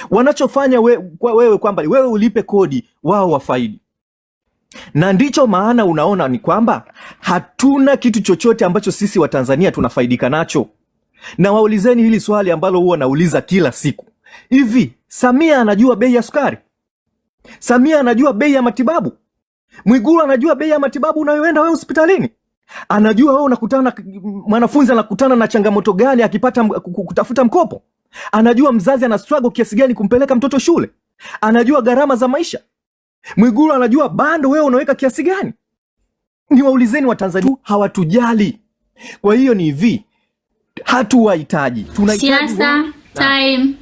wanachofanya wewe kwamba wewe ulipe kodi, wao wafaidi. Na ndicho maana unaona ni kwamba hatuna kitu chochote ambacho sisi wa Tanzania tunafaidika nacho. Na waulizeni hili swali ambalo huwa nauliza kila siku. Hivi, Samia anajua bei ya sukari? Samia anajua bei ya matibabu? Mwigulu anajua bei ya matibabu unayoenda wewe hospitalini? Anajua wewe mwanafunzi anakutana na changamoto gani akipata kutafuta mkopo? Anajua mzazi ana struggle kiasi gani kumpeleka mtoto shule? Anajua gharama za maisha? Mwigulu anajua bando wewe unaweka kiasi gani? Niwaulizeni wa Tanzania, hawatujali. Kwa hiyo ni hivi, hatuwahitaji. Tunahitaji siasa time.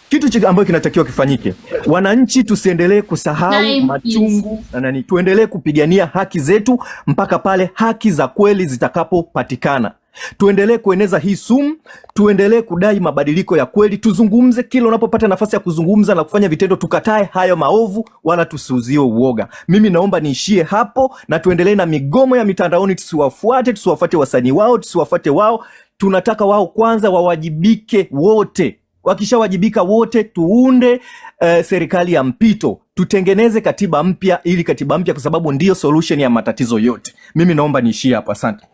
Kitu ambacho kinatakiwa kifanyike, wananchi tusiendelee kusahau machungu na tuendelee kupigania haki zetu mpaka pale haki za kweli zitakapopatikana. Tuendelee kueneza hii sumu, tuendelee kudai mabadiliko ya kweli, tuzungumze kila unapopata nafasi ya kuzungumza na kufanya vitendo, tukatae hayo maovu wala tusiuziwe uoga. Mimi naomba niishie hapo na tuendelee na migomo ya mitandaoni, tusiwafuate wasanii wao, tusiwafuate wao. Tunataka wao kwanza wawajibike wote. Wakishawajibika wote, tuunde serikali ya mpito, tutengeneze katiba mpya, ili katiba mpya kwa sababu ndiyo solution ya matatizo yote. Mimi naomba niishie hapa, asante.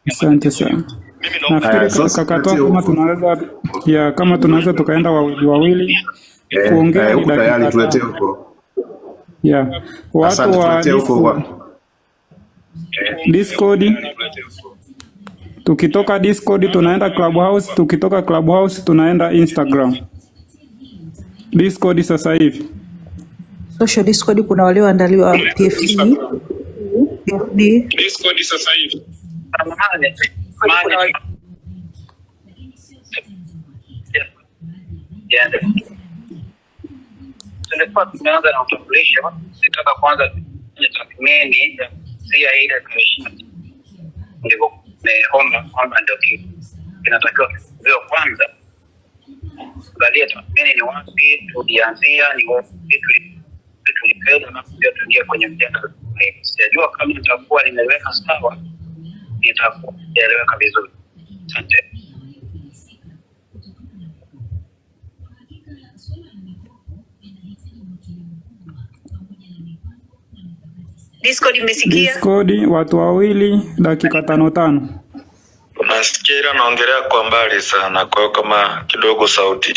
Asante sana. Nafikiri kama tunaweza tukaenda wawili kuongea ni dakika tuletee huko. Watu wa Discord, tukitoka Discord tunaenda Clubhouse, tukitoka Clubhouse tunaenda Instagram. Discord sasa hivi. Social Discord kuna walioandaliwa PFD. Discord sasa hivi. Tulikuwa tumeanza na utambulisho, sitaka kwanza kwenye tathmini ya zia ile commission. Ndivyo nimeona kwamba ndio kinatakiwa kufanywa kwanza. Angalia tathmini ni wapi tulianzia, ni wapi tulipenda na pia tuingia kwenye mjadala. Sijajua kama nitakuwa nimeweka sawa, nitakueleweka vizuri. Asante. Discord imesikia? Discord watu wawili dakika 5. Tunasikia naongelea kwa mbali sana, kwa hiyo kama kidogo sauti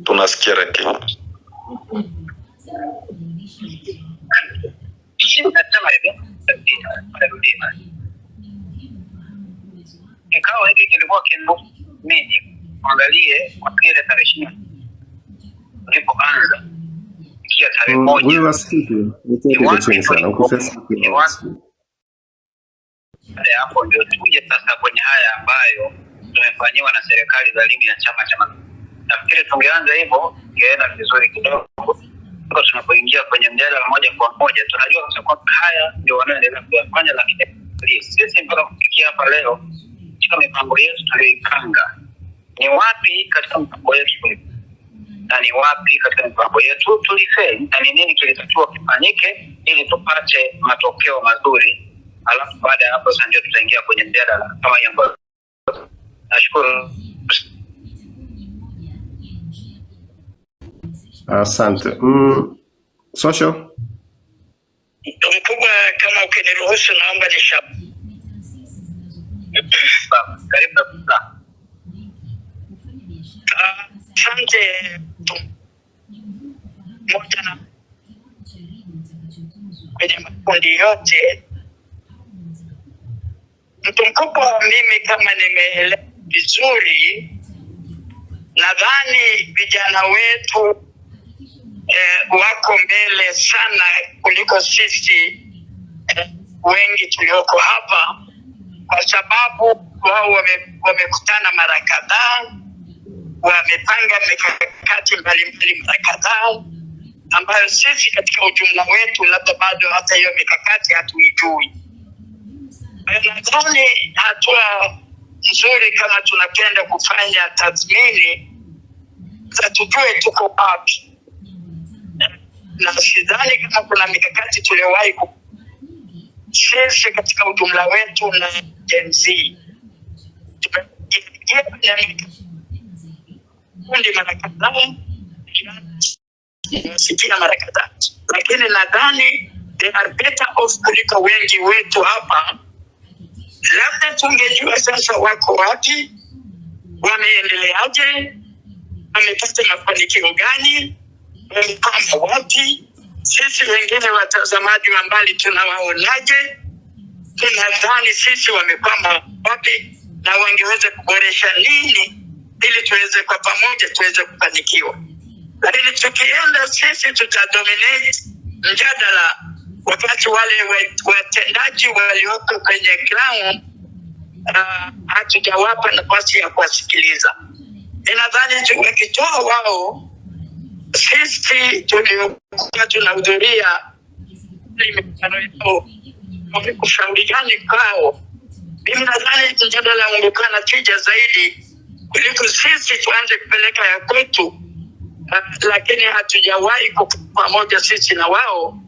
tunasikia lakini kikao hiki kilikuwa mimi angalie kwa kile tarehe 20 ulipoanza kia tarehe 1. Wewe wasikike, niteke chini sana uko Facebook. Hapo ndio tuje sasa kwenye haya ambayo tumefanyiwa na serikali dhalimu ya Chama cha Mapinduzi. Nafikiri tungeanza hivyo ingeenda vizuri kidogo. Kwa tunapoingia kwenye mjadala moja kwa moja, tunajua kwamba haya ndio wanaendelea kufanya, lakini sisi mpaka kufikia hapa leo katika mipango yetu tuliyopanga, ni wapi katika mipango yetu na ni wapi katika mipango yetu tulifeli, na ni nini kilitakiwa kifanyike ili tupate matokeo mazuri. Alafu baada ya hapo sasa ndio tutaingia kwenye mjadala kama hiyo. Nashukuru. Asante. Social? Mkubwa, kama ukiniruhusu naomba karibu sana. Asante. Moja na kwenye makundi yote. Mtu mkubwa, mimi kama nimeelewa vizuri, nadhani vijana wetu wako mbele sana kuliko sisi wengi tulioko hapa, kwa sababu wao wamekutana mara kadhaa, wamepanga mikakati mbalimbali mara kadhaa ambayo sisi katika ujumla wetu labda bado hata hiyo mikakati hatuijui. Nadhani hatua nzuri kama tunapenda kufanya tathmini za tujue tuko wapi, na sidhani kama kuna mikakati tuliyowahi sisi katika ujumla wetu na Gen Z. kundi mara kadhaa, sikia mara kadhaa, lakini nadhani they are better off kuliko wengi wetu hapa. Labda tungejua sasa wako wapi, wameendeleaje, wamepata mafanikio gani, wamepanda wapi. Sisi wengine watazamaji wa mbali tunawaonaje? Tunadhani sisi wamepamba wapi na wangeweza kuboresha nini ili tuweze kwa pamoja tuweze kufanikiwa. Lakini tukienda sisi tutadominate mjadala wakati wale watendaji walioko kwenye ground hatujawapa nafasi ya kuwasikiliza. Ninadhani tukitoa wao, sisi tuliokuwa tunahudhuria mikutano yao kushauri gani kwao, mimi nadhani mjadala ungekuwa na tija zaidi kuliko sisi tuanze kupeleka ya kwetu. Lakini hatujawahi pamoja sisi na wao.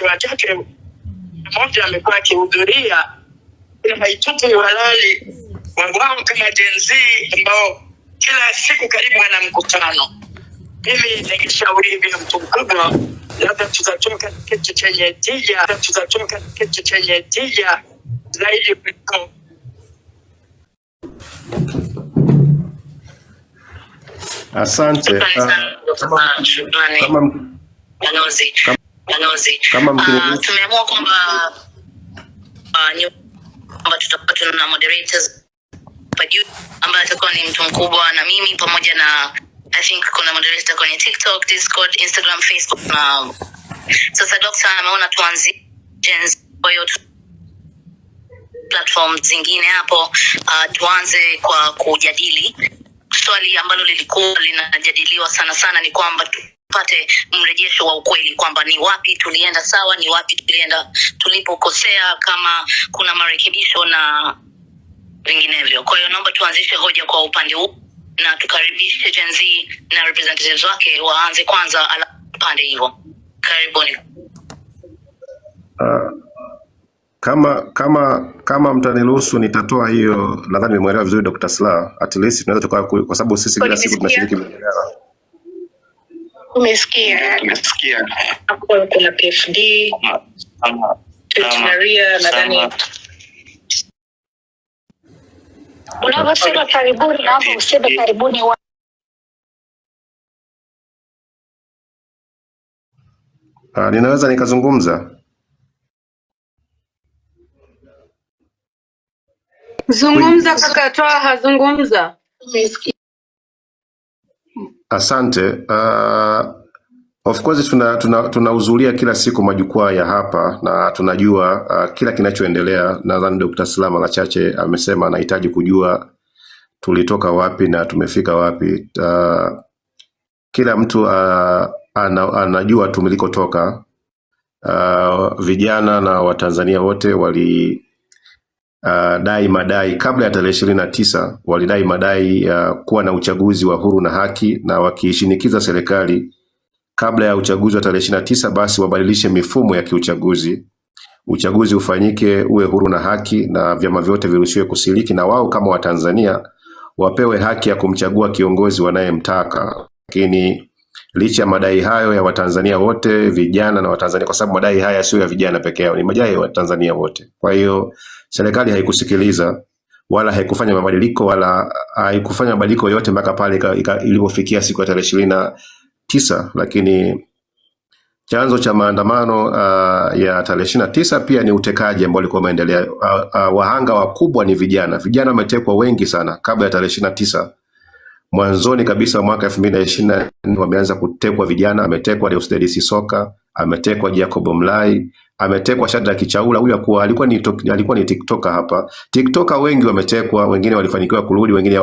Wachache mmoja amekuwa akihudhuria, haitupi uhalali wao kama Gen Z ambao kila siku karibu wana mkutano. Mimi ningeshauri hivi mtu mkubwa, labda tutatoka kitu chenye tija zaidi kuliko. Asante. Tumeamua kwamba tutakuwa tuna moderators ambaye atakuwa ni mtu mkubwa na mimi pamoja na I think kuna moderator kwenye TikTok, Discord, Instagram, Facebook na sasa Dr. ameona tuanze kwa hiyo platform zingine hapo. Tuanze kwa kujadili swali ambalo lilikuwa linajadiliwa sana ni kwamba tupate mrejesho wa ukweli kwamba ni wapi tulienda sawa, ni wapi tulienda tulipokosea, kama kuna marekebisho na vinginevyo. Kwa hiyo naomba tuanzishe hoja kwa upande huu na tukaribishe Gen Z na representatives wake waanze kwanza ala pande hivyo. Karibuni. Kama mtaniruhusu nitatoa hiyo, nadhani nimeelewa vizuri Dr. Slaa. At least tunaweza tukawa, kwa sababu sisi kila siku tunashiriki mjadala. Umesikia? Hapo kuna PFD, Maria nadhani. Unavyosema karibuni na hapo useme karibuni wa. Ninaweza nikazungumza? Zungumza kaka, toa hazungumza. Asante. Of course tunahudhuria kila siku majukwaa ya hapa na tunajua kila kinachoendelea. Nadhani Dr. Slaa mara chache amesema anahitaji kujua tulitoka wapi na tumefika wapi. Kila mtu anajua tumilikotoka. Vijana na Watanzania wote wali dai madai kabla ya tarehe 29, walidai madai ya kuwa na uchaguzi wa huru na haki, na wakishinikiza serikali kabla ya uchaguzi wa tarehe 29 basi wabadilishe mifumo ya kiuchaguzi. Uchaguzi ufanyike uwe huru na haki na vyama vyote viruhusiwe kushiriki, na wao kama Watanzania wapewe haki ya kumchagua kiongozi wanayemtaka. Lakini licha ya madai hayo ya Watanzania wote, vijana na Watanzania, kwa sababu madai haya sio ya vijana peke yao, ni madai ya Watanzania wote. Kwa hiyo serikali haikusikiliza wala haikufanya mabadiliko wala haikufanya mabadiliko yote mpaka pale ilipofikia siku ya tarehe 29. Lakini chanzo cha maandamano ya tarehe 29 pia ni utekaji ambao ulikuwa umeendelea. Wahanga wakubwa ni vijana. Vijana wametekwa wengi sana kabla ya tarehe 29. Mwanzoni kabisa mwaka 2024 wameanza kutekwa vijana. Ametekwa Deusdedith Soka, ametekwa Jacob Mlai, ametekwa Shadrack Kichaula. Huyu alikuwa ni TikToker hapa. TikToker wengi wametekwa, wengine walifanikiwa kurudi, wengine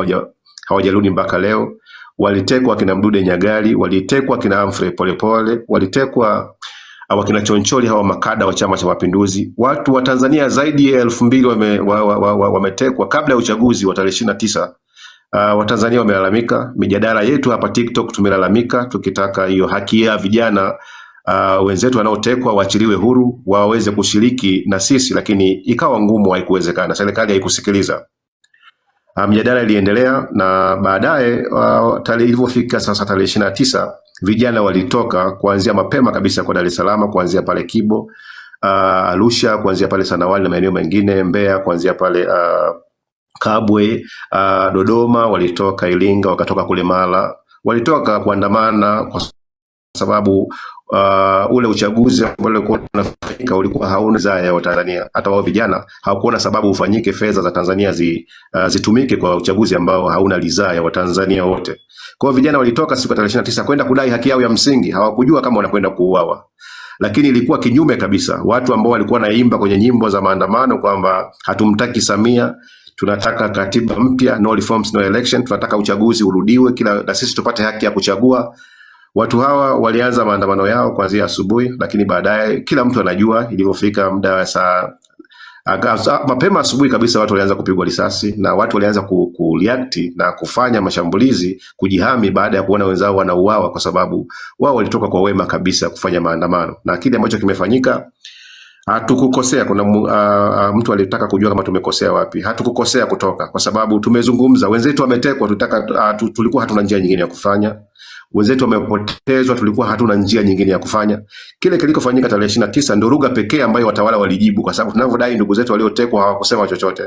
hawajarudi mpaka leo. Walitekwa kina Mdude Nyagali, walitekwa kina Humphrey Polepole, walitekwa wakina Choncholi, hawa makada wa Chama cha Mapinduzi. Watu wa Tanzania zaidi ya 2000 wametekwa kabla ya uchaguzi wa tarehe 29. Watanzania wamelalamika, mijadala yetu hapa TikTok tumelalamika tukitaka hiyo haki ya vijana wenzetu wanaotekwa waachiliwe huru waweze kushiriki na sisi, lakini ikawa ngumu, haikuwezekana. Serikali haikusikiliza. Mjadala iliendelea na baadaye tarehe ilivyofika sasa tarehe 29 vijana walitoka kuanzia mapema kabisa kwa Dar es Salaam, kuanzia pale Kibo, Arusha, kuanzia pale Sanawali na maeneo mengine, Mbeya, kuanzia pale Kabwe, Dodoma, walitoka Iringa, wakatoka kule Mara, walitoka kuandamana kwa sababu ule uchaguzi ambao ulikuwa unafanyika ulikuwa hauna ridhaa ya Watanzania. Hata wao vijana hawakuona sababu ufanyike fedha za Tanzania zitumike kwa uchaguzi ambao hauna ridhaa ya Watanzania wote. Kwa hiyo vijana walitoka siku ya tarehe 29 kwenda kudai haki yao ya msingi. Hawakujua kama wanakwenda kuuawa. Lakini ilikuwa kinyume kabisa. Watu ambao walikuwa naimba kwenye nyimbo za maandamano kwamba hatumtaki Samia, tunataka katiba mpya, no reforms no election, tunataka uchaguzi urudiwe na sisi tupate haki ya kuchagua. Watu hawa walianza maandamano yao kuanzia asubuhi, lakini baadaye kila mtu anajua ilivyofika muda wa saa mapema asubuhi kabisa watu walianza kupigwa risasi na watu walianza kureact na kufanya mashambulizi kujihami baada ya kuona wenzao wanauawa, kwa sababu wao walitoka kwa wema kabisa kufanya maandamano. Na kile ambacho kimefanyika, hatukukosea. Kuna mtu alitaka kujua kama tumekosea wapi. Hatukukosea kutoka, kwa sababu tumezungumza. Wenzetu wametekwa, tulikuwa hatuna njia nyingine ya kufanya. Wenzetu wamepotezwa, tulikuwa hatuna njia nyingine ya kufanya. Kile kilikofanyika tarehe 29 ndio lugha pekee ambayo watawala walijibu, kwa sababu tunavyodai ndugu zetu waliotekwa hawakusema chochote.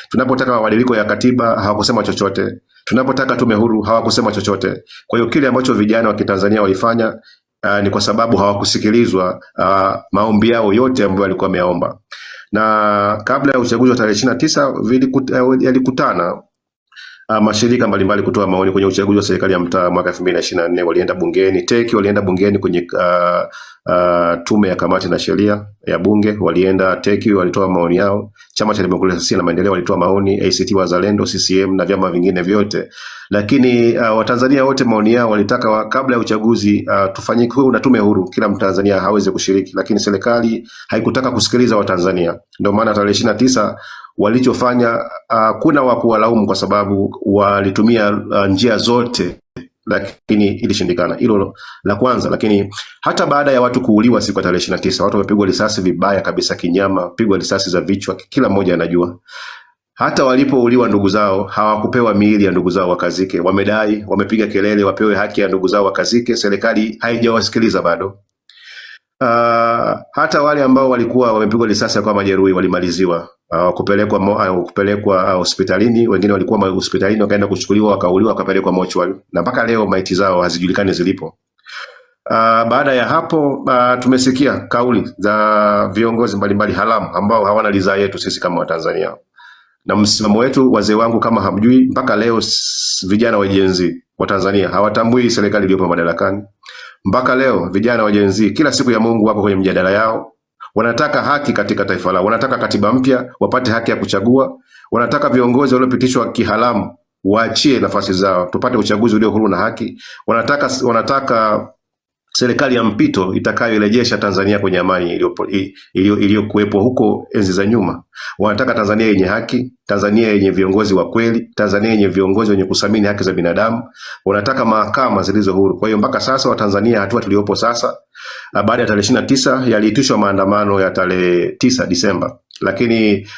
Tunapotaka mabadiliko ya katiba hawakusema chochote. Tunapotaka tume huru hawakusema chochote. Kwa hiyo kile ambacho vijana wa Kitanzania walifanya ni kwa sababu hawakusikilizwa maombi yao yote ambayo walikuwa wameomba. Na kabla ya uchaguzi wa tarehe 29 yalikutana mashirika mbalimbali kutoa maoni kwenye uchaguzi wa serikali ya mtaa mwaka 2024. Walienda bungeni, TEC walienda bungeni kwenye tume ya kamati na sheria ya bunge, walienda TEC walitoa maoni yao. Chama cha Demokrasia na Maendeleo walitoa maoni, ACT Wazalendo, CCM na vyama vingine vyote. Lakini Watanzania wote maoni yao walitaka kabla ya uchaguzi tufanyike huru na tume huru, kila Mtanzania haweze kushiriki. Lakini serikali haikutaka kusikiliza Watanzania. Ndio maana tarehe 29 walichofanya kuna wa kuwalaumu kwa sababu walitumia njia zote, lakini ilishindikana. Hilo la kwanza. Lakini hata baada ya watu kuuliwa siku ya tarehe 29, watu wamepigwa risasi vibaya kabisa kinyama, pigwa risasi za vichwa, kila mmoja anajua. Hata walipouliwa ndugu zao hawakupewa miili ya ndugu zao wakazike. Wamedai, wamepiga kelele wapewe haki ya ndugu zao wakazike. Serikali haijawasikiliza bado. Hata wale ambao walikuwa wamepigwa risasi kwa majeruhi walimaliziwa, kupelekwa hospitalini. Wengine walikuwa hospitalini wakaenda kuchukuliwa, wakauliwa, wakapelekwa mochwari, na mpaka leo maiti zao hazijulikani zilipo. Baada ya hapo tumesikia kauli za viongozi mbalimbali haramu ambao hawana ridhaa yetu sisi kama Watanzania. Na msimamo wetu, wazee wangu, kama hamjui, mpaka leo vijana wa Gen Z wa Tanzania hawatambui serikali iliyopo madarakani. Mpaka leo vijana wa Gen Z kila siku ya Mungu wako kwenye mjadala yao. Wanataka haki katika taifa lao. Wanataka katiba mpya, wapate haki ya kuchagua. Wanataka viongozi waliopitishwa kiharamu waachie nafasi zao, tupate uchaguzi ulio huru na haki. Wanataka serikali ya mpito itakayorejesha Tanzania kwenye amani iliyokuwepo huko enzi za nyuma. Wanataka Tanzania yenye haki, Tanzania yenye viongozi wa kweli, Tanzania yenye viongozi wenye kusamini haki za binadamu. Wanataka mahakama zilizo huru. Kwa hiyo mpaka sasa Watanzania, hatua tuliopo sasa, baada ya tarehe 29 yaliitishwa maandamano ya tarehe 9 Disemba. Lakini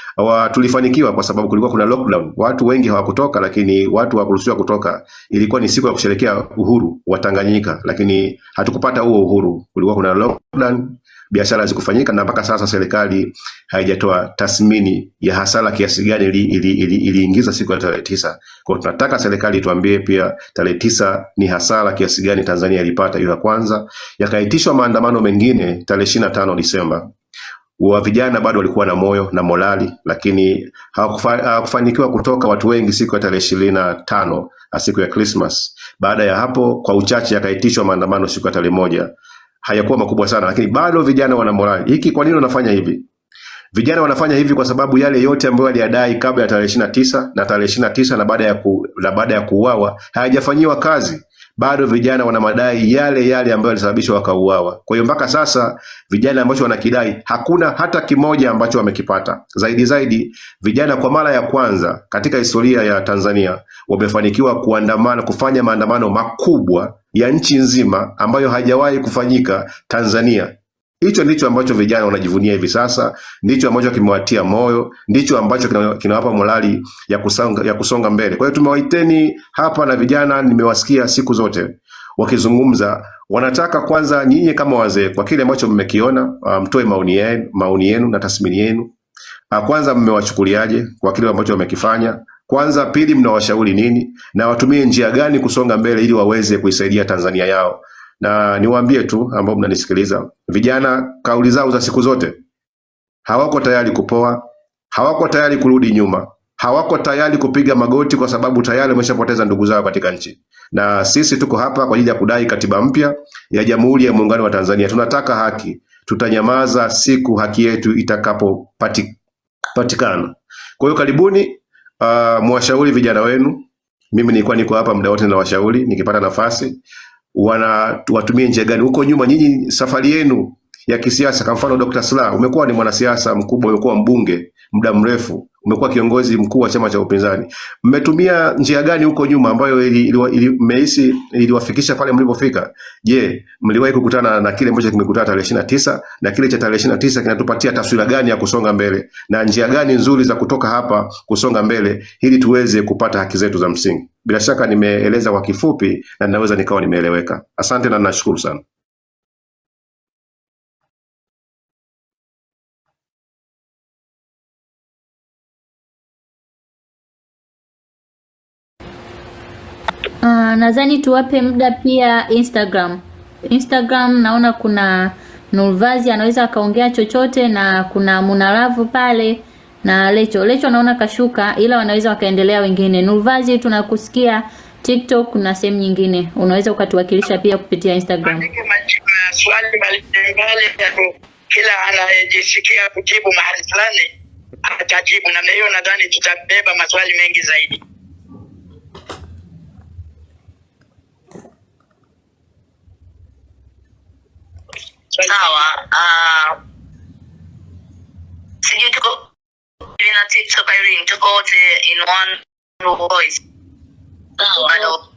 tulifanikiwa kwa sababu kulikuwa kuna lockdown. Watu wengi hawakutoka, lakini watu hawakuruhusiwa kutoka. Ilikuwa ni siku ya kusherehekea uhuru wa Tanganyika, lakini hatukupata huo uhuru. Kulikuwa kuna lockdown, biashara hazikufanyika, na mpaka sasa serikali haijatoa tathmini ya hasara kiasi gani iliingiza siku ya tarehe 9. Kwa tunataka serikali tuambie pia tarehe 9 ni hasara kiasi gani Tanzania ilipata. Hiyo ya kwanza. Yakaitishwa maandamano mengine tarehe 25 Disemba. Wa vijana bado walikuwa na moyo na morali, lakini hawakufanikiwa kutoka watu wengi siku ya tarehe 25, siku ya Christmas. Baada ya hapo kwa uchache yakaitishwa maandamano siku ya tarehe 1. Hayakuwa makubwa sana, lakini bado vijana wana morali. Hiki kwa nini wanafanya hivi? Vijana wanafanya hivi kwa sababu yale yote ambayo waliyadai kabla ya tarehe 29 na tarehe 29 na baada ya kuuawa hayajafanyiwa kazi. Bado vijana wana madai yale ambayo yalisababisha wakauawa. Kwa hiyo mpaka sasa vijana ambacho wanakidai hakuna hata kimoja ambacho wamekipata. Zaidi vijana kwa mara ya kwanza katika historia ya Tanzania wamefanikiwa kuandamana, kufanya maandamano makubwa ya nchi nzima ambayo haijawahi kufanyika Tanzania. Hicho ndicho ambacho vijana wanajivunia hivi sasa, ndicho ambacho kimewatia moyo, ndicho ambacho kinawapa morali ya kusonga mbele. Kwa hiyo tumewaiteni hapa na vijana nimewasikia siku zote wakizungumza, wanataka kwanza nyinyi kama wazee kwa kile ambacho mmekiona, mtoe maoni yenu na tathmini yenu. Kwanza mmewachukuliaje kwa kile ambacho wamekifanya? Kwanza, pili, mnawashauri nini na watumie njia gani kusonga mbele ili waweze kuisaidia Tanzania yao? Na niwaambie tu ambao mnanisikiliza, vijana kauli zao za siku zote, hawako tayari kupoa, hawako tayari kurudi nyuma, hawako tayari kupiga magoti kwa sababu tayari wameshapoteza ndugu zao katika nchi. Na sisi tuko hapa kwa ajili ya kudai katiba mpya ya Jamhuri ya Muungano wa Tanzania. Tunataka haki, tutanyamaza siku haki yetu itakapopatikana. Kwa hiyo karibuni, mwashauri vijana wenu. Mimi nilikuwa niko hapa muda wote na washauri, nikipata nafasi watumie njia gani huko nyuma. Nyinyi safari yenu ya kisiasa, kwa mfano Dr. Slaa, umekuwa ni mwanasiasa mkubwa, umekuwa mbunge muda mrefu, umekuwa kiongozi mkuu wa chama cha upinzani. Mmetumia njia gani huko nyuma ambayo mmehisi iliwafikisha pale mlipofika? Je, mliwahi kukutana na kile ambacho kimekutana tarehe 29 na kile cha tarehe 29 kinatupatia taswira gani ya kusonga mbele na njia gani nzuri za kutoka hapa kusonga mbele ili tuweze kupata haki zetu za msingi? Bila shaka nimeeleza kwa kifupi na ninaweza nikawa nimeeleweka. Asante na nashukuru sana. Nadhani tuwape muda pia Instagram naona kuna Nurvazi anaweza akaongea chochote, na kuna Munaravu pale na Lecho naona kashuka, ila wanaweza wakaendelea wengine. Nurvazi tunakusikia. TikTok na sehemu nyingine unaweza ukatuwakilisha pia kupitia Instagram. Swali mbalimbali kila anayejisikia kujibu mahali fulani atajibu, na hiyo nadhani tutabeba maswali mengi zaidi. Sawa. Sijui tuko na TikTok Irene, tuko wote in one voice. Sawa.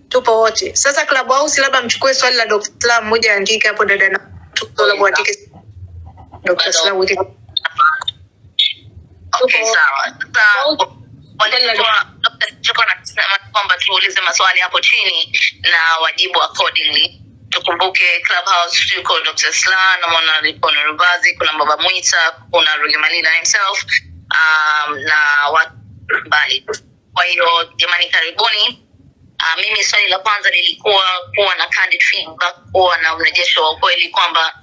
Tupo wote. Sasa Clubhouse labda mchukue swali la Dr. Slaa mmoja andike hapo dada na tuko muandike Dr. Slaa wote. Okay, sawa. Tuko na kwamba tuulize maswali hapo chini na wajibu accordingly. Tukumbuke Clubhouse tuko Dr. Slaa na mwana lipo Nurvazi, kuna Baba Mwita, kuna Rugemalila himself, na watu mbali. Kwa hiyo jamani karibuni. Mimi swali la kwanza lilikuwa kuwa na candid feedback, kuwa na mrejesho wa ukweli kwamba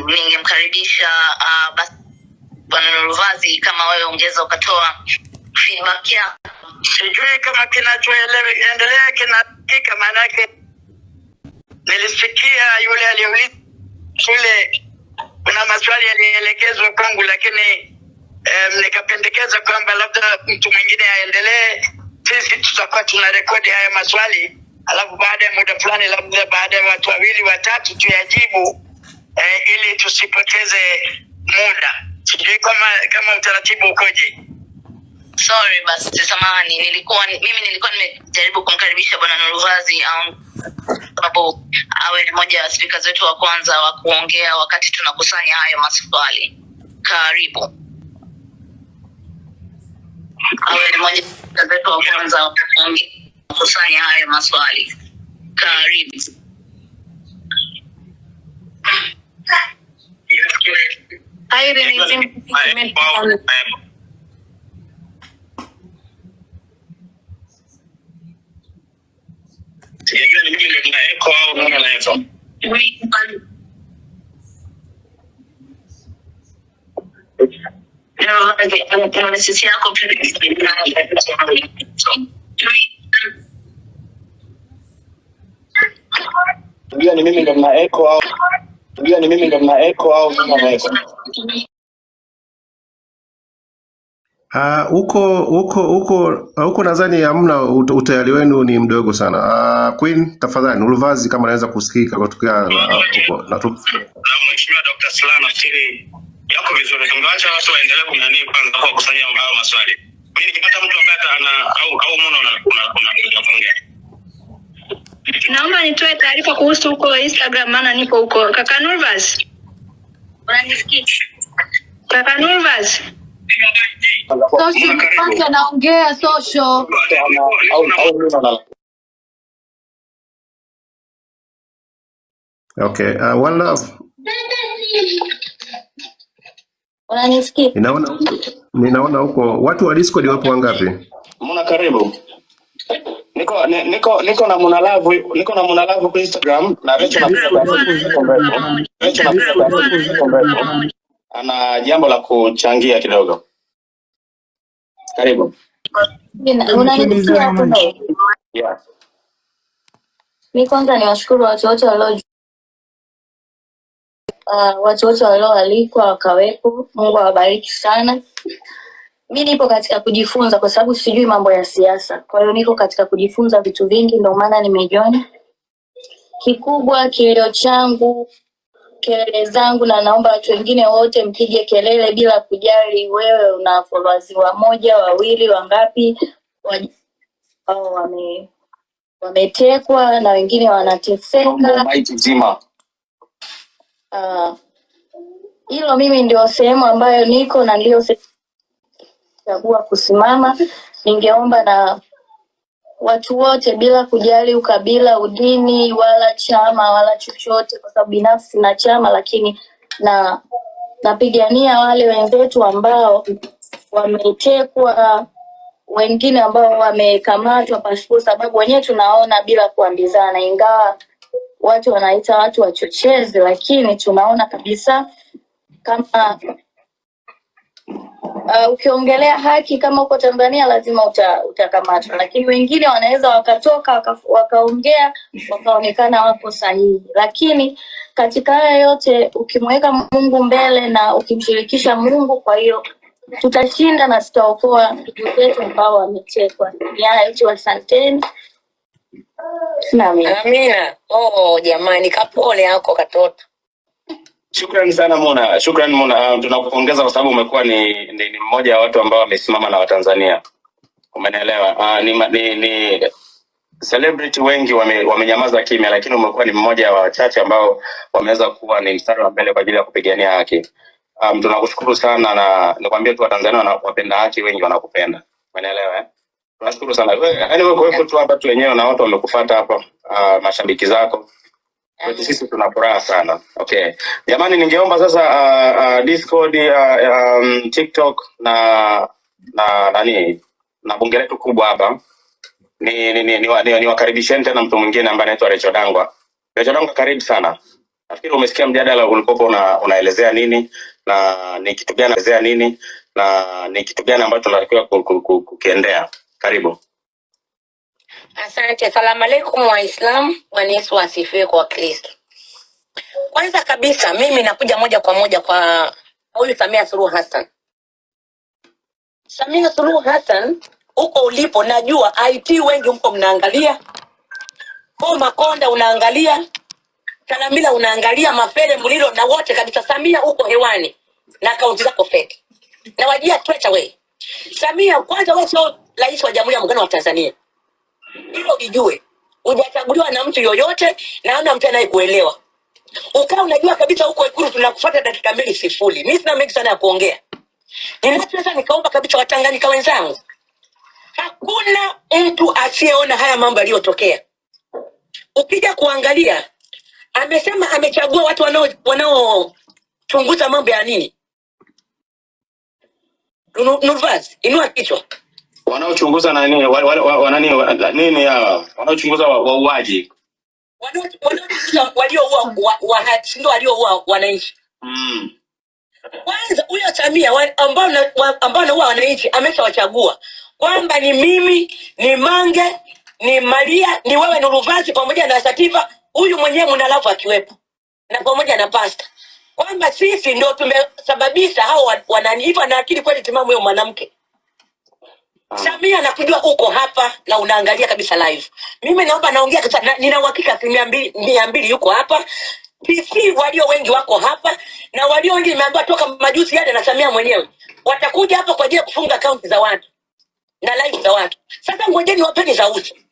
ningemkaribisha basi Bwana Nurvazi kama wewe ongeza ukatoa feedback yako. Sijui kama kinachoendelea kinahakika, maana yake nilisikia yule aliyeuliza shule kuna maswali yalielekezwa kwangu, lakini nikapendekeza kwamba labda mtu mwingine aendelee. Sisi tutakuwa tuna rekodi haya maswali, alafu baada ya muda fulani, labda baada ya watu wawili watatu tuyajibu, ili tusipoteze muda. Sijui kama utaratibu ukoje. Sorry basi samahani, mimi nilikuwa nimejaribu kumkaribisha Bwana Nurvazi sababu awe ni mmoja wa speakers wetu wa kwanza wa kuongea wakati tunakusanya hayo maswali. Karibu. Awe ni mmoja wa speakers wetu wa kwanza wa kukusanya hayo maswali. Karibu. Sijui ni mimi ndio na echo au nani na echo. Ndio sisi yako pia. Sijui ni mimi ndio na echo au nani na echo. Huko nadhani hamna, utayari wenu ni mdogo sana. Queen, tafadhali Nurvazi kama anaweza kusikika kutokea huko na tu. Mheshimiwa Dr. Slaa, nafikiri yako vizuri. Tungeacha watu waendelee kunani kwanza kwa kusanya hayo maswali. Mimi nikipata mtu ambaye ana au mbona unaongea. Naomba nitoe taarifa kuhusu huko Instagram maana nipo huko. Kaka Nurvaz. Unanisikia? Kaka Nurvaz. Social kwanza naongea social. Okay, One Love. Unanisikia? Ninaona huko watu wa Discord wapo wangapi? Muna karibu. Niko na Muna Love kwa Instagram na Rachel ana jambo la kuchangia kidogo. Karibu. Unanisikia hapo? Yeah. Mimi kwanza niwashukuru watu wote walioalikwa wakawepo. Mungu awabariki sana. Mimi nipo katika kujifunza kwa sababu sijui mambo ya siasa. Kwa hiyo niko katika kujifunza vitu vingi ndio maana nimejoin. Kikubwa kilio changu, kelele zangu na naomba watu wengine wote mpige kelele bila kujali wewe una followers wa moja, wawili, wangapi wametekwa na wengine wanateseka. Maiti zima. Hilo mimi ndio sehemu ambayo niko na ndio chagua kusimama. Ningeomba na watu wote bila kujali ukabila, udini, wala chama, wala chochote, kwa sababu binafsi na chama, lakini napigania wale wenzetu ambao wametekwa, wengine ambao wamekamatwa pasipo sababu, wenyewe tunaona bila kuambizana, ingawa watu wanaita watu wachochezi, lakini tunaona kabisa kama ukiongelea haki kama uko Tanzania lazima utakamatwa, lakini wengine wanaweza wakatoka wakaongea wakaonekana wako sahihi. Lakini katika haya yote ukimweka Mungu mbele na ukimshirikisha Mungu, kwa hiyo tutashinda na tutaokoa ndugu zetu ambao wametekwa. Ni haya yote, asanteni. Amina. Jamani, kapole yako katoto. Shukrani sana Muna. Shukrani Muna. Tunakupongeza kwa sababu umekuwa ni mmoja wa watu ambao wamesimama na Watanzania. Umenielewa? Ni celebrity wengi wamenyamaza kimya, lakini umekuwa ni mmoja wa wachache ambao wameweza kuwa ni mstari wa mbele kwa ajili ya kupigania haki. Tunakushukuru sana na nikwambie tu Watanzania wanapenda haki, wengi wanakupenda. Umenielewa? Tunashukuru sana. Yaani wewe kwa tu hapa tu wenyewe na watu wamekufuata hapa, mashabiki zako. Kwa sisi tuna furaha sana. Okay. Jamani, ningeomba sasa Discord, TikTok na bunge letu kubwa hapa. Ni wakaribisheni tena mtu mwingine ambaye anaitwa Rachel Dangwa. Rachel Dangwa, karibu sana. Nafikiri umesikia mjadala ulikopo unaelezea nini na ni kitu gani ambacho tunatakiwa kukiendea. Karibu. Asante. Asalamu alaykum Waislamu. Bwana Yesu asifiwe kwa Kristo. Kwanza kabisa mimi nakuja moja kwa moja kwa huyu Samia Suluhu Hassan. Samia Suluhu Hassan, uko ulipo najua IT wengi mko mnaangalia. Kwa Makonda unaangalia, Kalamila unaangalia, Mafele Mulilo na wote kabisa. Samia uko hewani na akaunti zako fake. Na wajia straight away. Samia, kwanza wewe sio rais wa Jamhuri ya Muungano wa Tanzania. Hilo ujue. Hujachaguliwa na mtu yoyote na hana mtu anayekuelewa. Ukao unajua kabisa huko Ikulu tunakufuata dakika 2 sifuri. Mimi sina mengi sana ya kuongea. Ninachoweza nikaomba kabisa Watanganyika wenzangu. Hakuna mtu asiyeona haya mambo yaliyotokea. Ukija kuangalia, amesema amechagua watu wanaochunguza mambo ya nini? Nurvaz, inua kichwa. Wanaochunguza na nini? Nini hawa? Wanaochunguza wauaji. Wanaochunguza walioua wananchi. Kwanza huyo Samia ambao na wananchi ameshawachagua kwamba ni mimi, ni Mange, ni Maria, ni wewe Nurvaz pamoja na Sativa, huyu mwenyewe Mnalafu akiwepo na pamoja na Pasta, kwamba sisi ndio tumesababisha hao wananiiva na akili kweli timamu huyo mwanamke. Samia nakujua uko hapa na unaangalia kabisa live. Mimi naomba naongea kabisa, nina uhakika 200 yuko hapa. PC walio wengi wako hapa na walio wengi nimeambiwa toka majuzi yale na Samia mwenyewe watakuja hapa kwa ajili ya kufunga account za watu na live za watu. Sasa ngojeni wapeni sauti.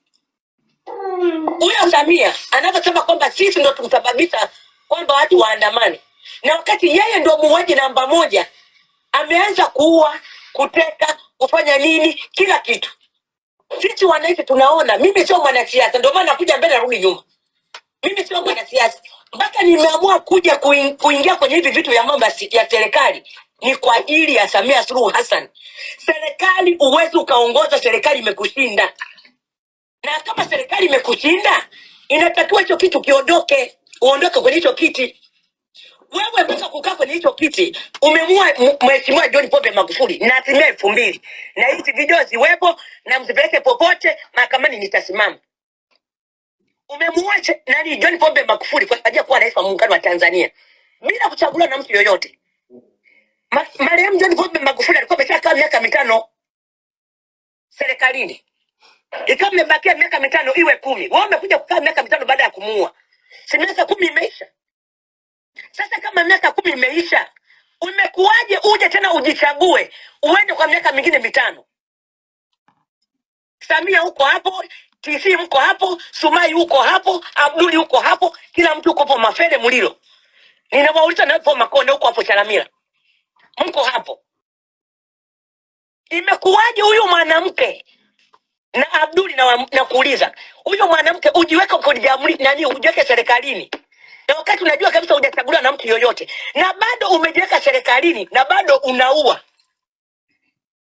huyo Samia anaposema kwamba sisi ndo tumsababisha kwamba watu waandamane, na wakati yeye ndo muuaji namba moja, ameanza kuua, kuteka, kufanya nini, kila kitu. Sisi wananchi tunaona. Mimi sio mwanasiasa, ndio maana nakuja mbele narudi nyuma. Mimi sio mwanasiasa, mpaka nimeamua kuja kuingia kwenye hivi vitu vya mambo ya serikali ni kwa ajili ya Samia Suluhu Hassan. Serikali, uwezi ukaongoza serikali imekushinda, na kama serikali imekushinda inatakiwa hicho kitu kiondoke, uondoke kwenye hicho kiti. Wewe mpaka kukaa kwenye hicho kiti umemua Mheshimiwa John Pombe Magufuli na asilimia 2000, na hizi video ziwepo na mzipeleke popote mahakamani, nitasimama. Umemua nani John Pombe Magufuli kwa ajili ya kuwa rais wa muungano wa Tanzania bila kuchaguliwa na mtu yoyote. Marehemu John Pombe Magufuli alikuwa ameshakaa miaka 5 serikalini. Ikawa imebakia miaka 5 iwe 10. Wewe umekuja kukaa miaka 5 baada ya kumuua. Si miaka 10 imeisha? Sasa kama miaka 10 imeisha, umekuaje uje tena ujichague uende kwa miaka mingine 5? Samia uko hapo, TC mko hapo, Sumai uko hapo, Abduli uko hapo, kila mtu uko hapo, Mafele Mulilo. Ninawauliza na hapo Makonde uko hapo, Chalamila mko hapo. Imekuaje huyu mwanamke na Abduli na kuuliza huyu mwanamke ujiweke kwenye jamhuri nani, ujiweke serikalini, na wakati unajua kabisa hujachaguliwa na mtu yoyote, na bado umejiweka serikalini na bado unaua.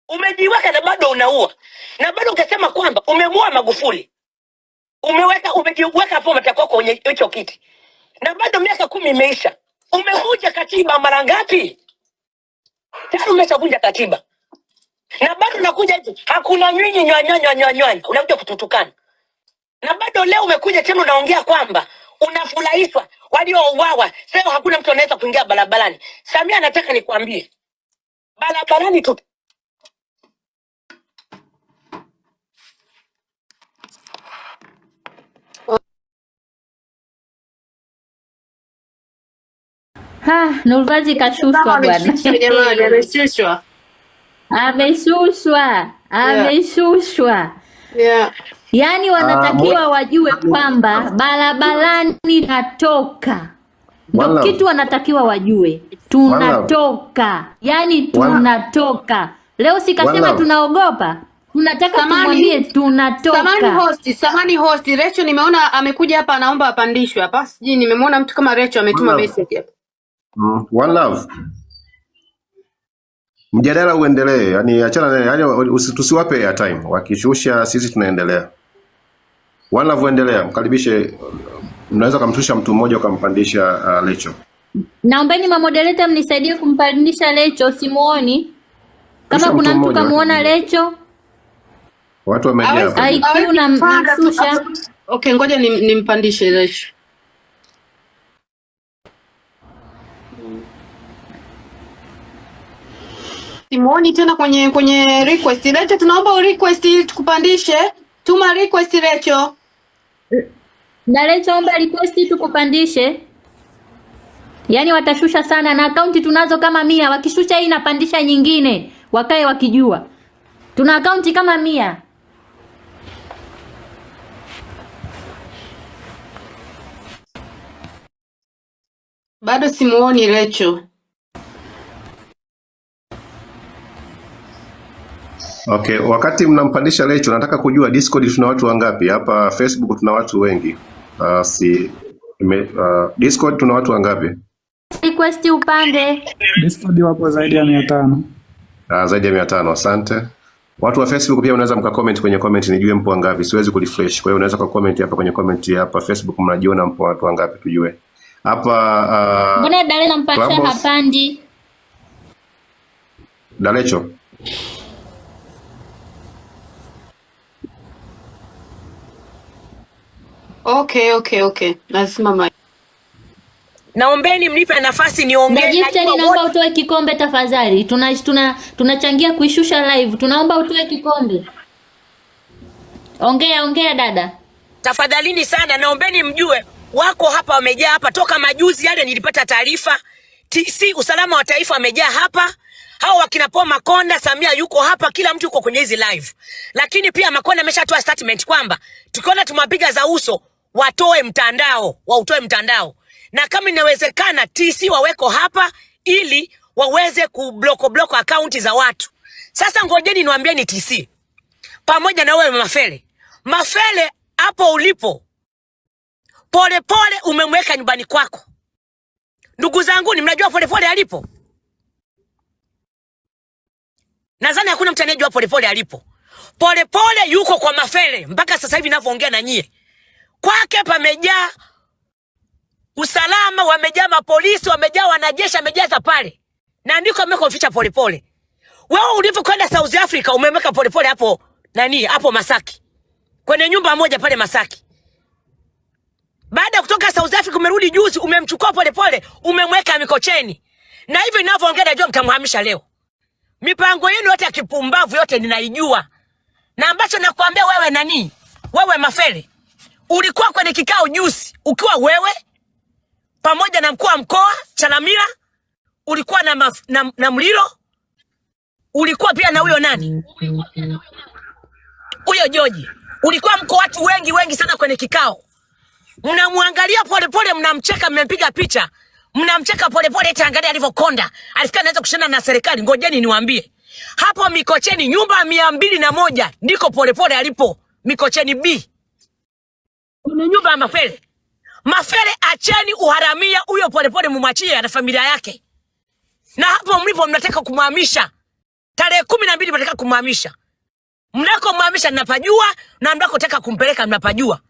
Umejiweka na bado unaua, na bado ukasema kwamba umemua Magufuli, umejiweka hapo matakwako kwenye hicho kiti, na bado miaka 10 imeisha. Umevunja katiba mara ngapi? Tayari umeshavunja katiba, na bado unakuja hivi hakuna nyinyi nyanya unakuja kututukana, na bado leo umekuja tena unaongea kwamba unafurahishwa waliouawa. Sasa hakuna mtu anaweza kuingia barabarani. Samia, nataka nikwambie, barabarani tu Nurvazi kashushwa bwana. Ameshushwa. Yaani wanatakiwa wajue kwamba barabarani natoka. Ndio kitu wanatakiwa wajue. Tunatoka. Yaani tunatoka. Leo sikasema tunaogopa. Tunataka tumwambie tunatoka. Samani host, Recho nimeona amekuja hapa, anaomba apandishwe hapa. Sijui nimemwona mtu kama Recho ametuma message hapa. One love. Mjadala uendelee, yani achana, yani tusiwape time. Wakishusha sisi tunaendelea. One love uendelea, mkaribishe, mnaweza kumshusha mtu mmoja ukampandisha Lecho. Naombeni moderator mnisaidie kumpandisha Lecho, simuoni. Kama kuna mtu kamuona Lecho. Watu wamejaa. IQ na mshusha. Okay, ngoja nimpandishe Lecho. Simuoni tena kwenye request. Lecho, tunaomba request ili tukupandishe. Tuma request Lecho. Na Lecho, omba request tukupandishe. Yaani watashusha sana, na akaunti tunazo kama 100. Wakishusha hii napandisha nyingine. Wakae wakijua. Tuna akaunti kama 100. Bado simuoni Lecho. Okay, wakati mnampandisha Lecho, nataka kujua Discord tuna watu wangapi? Hapa Facebook tuna watu wengi. Discord tuna watu wangapi? Request upande. Discord wapo zaidi ya 500. Zaidi ya 500, asante. Watu wa Facebook pia unaweza mkacomment kwenye comment nijue mpo wangapi. Siwezi kurefresh. Kwa hiyo unaweza kucomment hapa kwenye comment hapa Facebook, mnajiona mpo watu wangapi tujue. Hapa mbona Dale nampasha hapandi? Dalecho. Okay. Lazima naombeni mnipe nafasi niongee. Najifutani, naomba utoe kikombe tafadhali. Tunachangia kuishusha live. Tunaomba utoe kikombe. Ongea dada. Tafadhalini sana, naombeni mjue wako hapa, wamejaa hapa toka majuzi yale nilipata taarifa. TC usalama wa taifa wamejaa hapa. Hao wakina Paul Makonda, Samia yuko hapa, kila mtu yuko kwenye hizi live. Lakini pia Makonda ameshatoa statement kwamba tukiona tumapiga za uso wautoe mtandao. Na kama inawezekana TC waweko hapa ili waweze kubloko akaunti za watu. Sasa ngojeni niwaambieni TC. Pamoja na wewe Mafele hapo ulipo. Pole umemweka nyumbani kwako. Ndugu zangu ni mnajua Pole alipo? Nadhani hakuna mtu anayejua Pole alipo. Pole yuko kwa Mafele mpaka sasa hivi ninavyoongea na nyie. Kwake pamejaa usalama, wamejaa mapolisi, wamejaa wanajeshi, wamejaza pale. Na ndiko amekoficha Pole. Wewe ulivyokwenda South Africa umemweka Pole hapo hapo Masaki. Kwenye nyumba moja pale Masaki. Baada kutoka South Africa umerudi juzi umemchukua Pole umemweka Mikocheni. Na hivyo ninavyoongea najua mtamhamisha leo. Mipango yenu yote ya kipumbavu yote ninaijua. Na ambacho nakwambia wewe wewe Mafele. Ulikuwa kwenye kikao juzi ukiwa wewe pamoja na mkuu wa mkoa Chalamila, ulikuwa na Mlilo, ulikuwa pia na huyo huyo George. Ulikuwa mko watu wengi sana kwenye kikao. Mnamwangalia Pole mnamcheka, mmempiga picha. Mnamcheka Pole eti angalia alivyokonda. Alifikia anaweza kushindana na serikali. Ngojeni niwaambie. Hapo Mikocheni nyumba 201 ndiko Pole alipo. Mikocheni B. Kuna nyumba ya Mafele acheni uharamia huyo Pole mumwachie na familia yake. Na hapo mlipo mnataka kumhamisha. Tarehe 12 mnataka kumhamisha. Mnako muhamisha mnapajua na mnako taka kumpeleka mnapajua.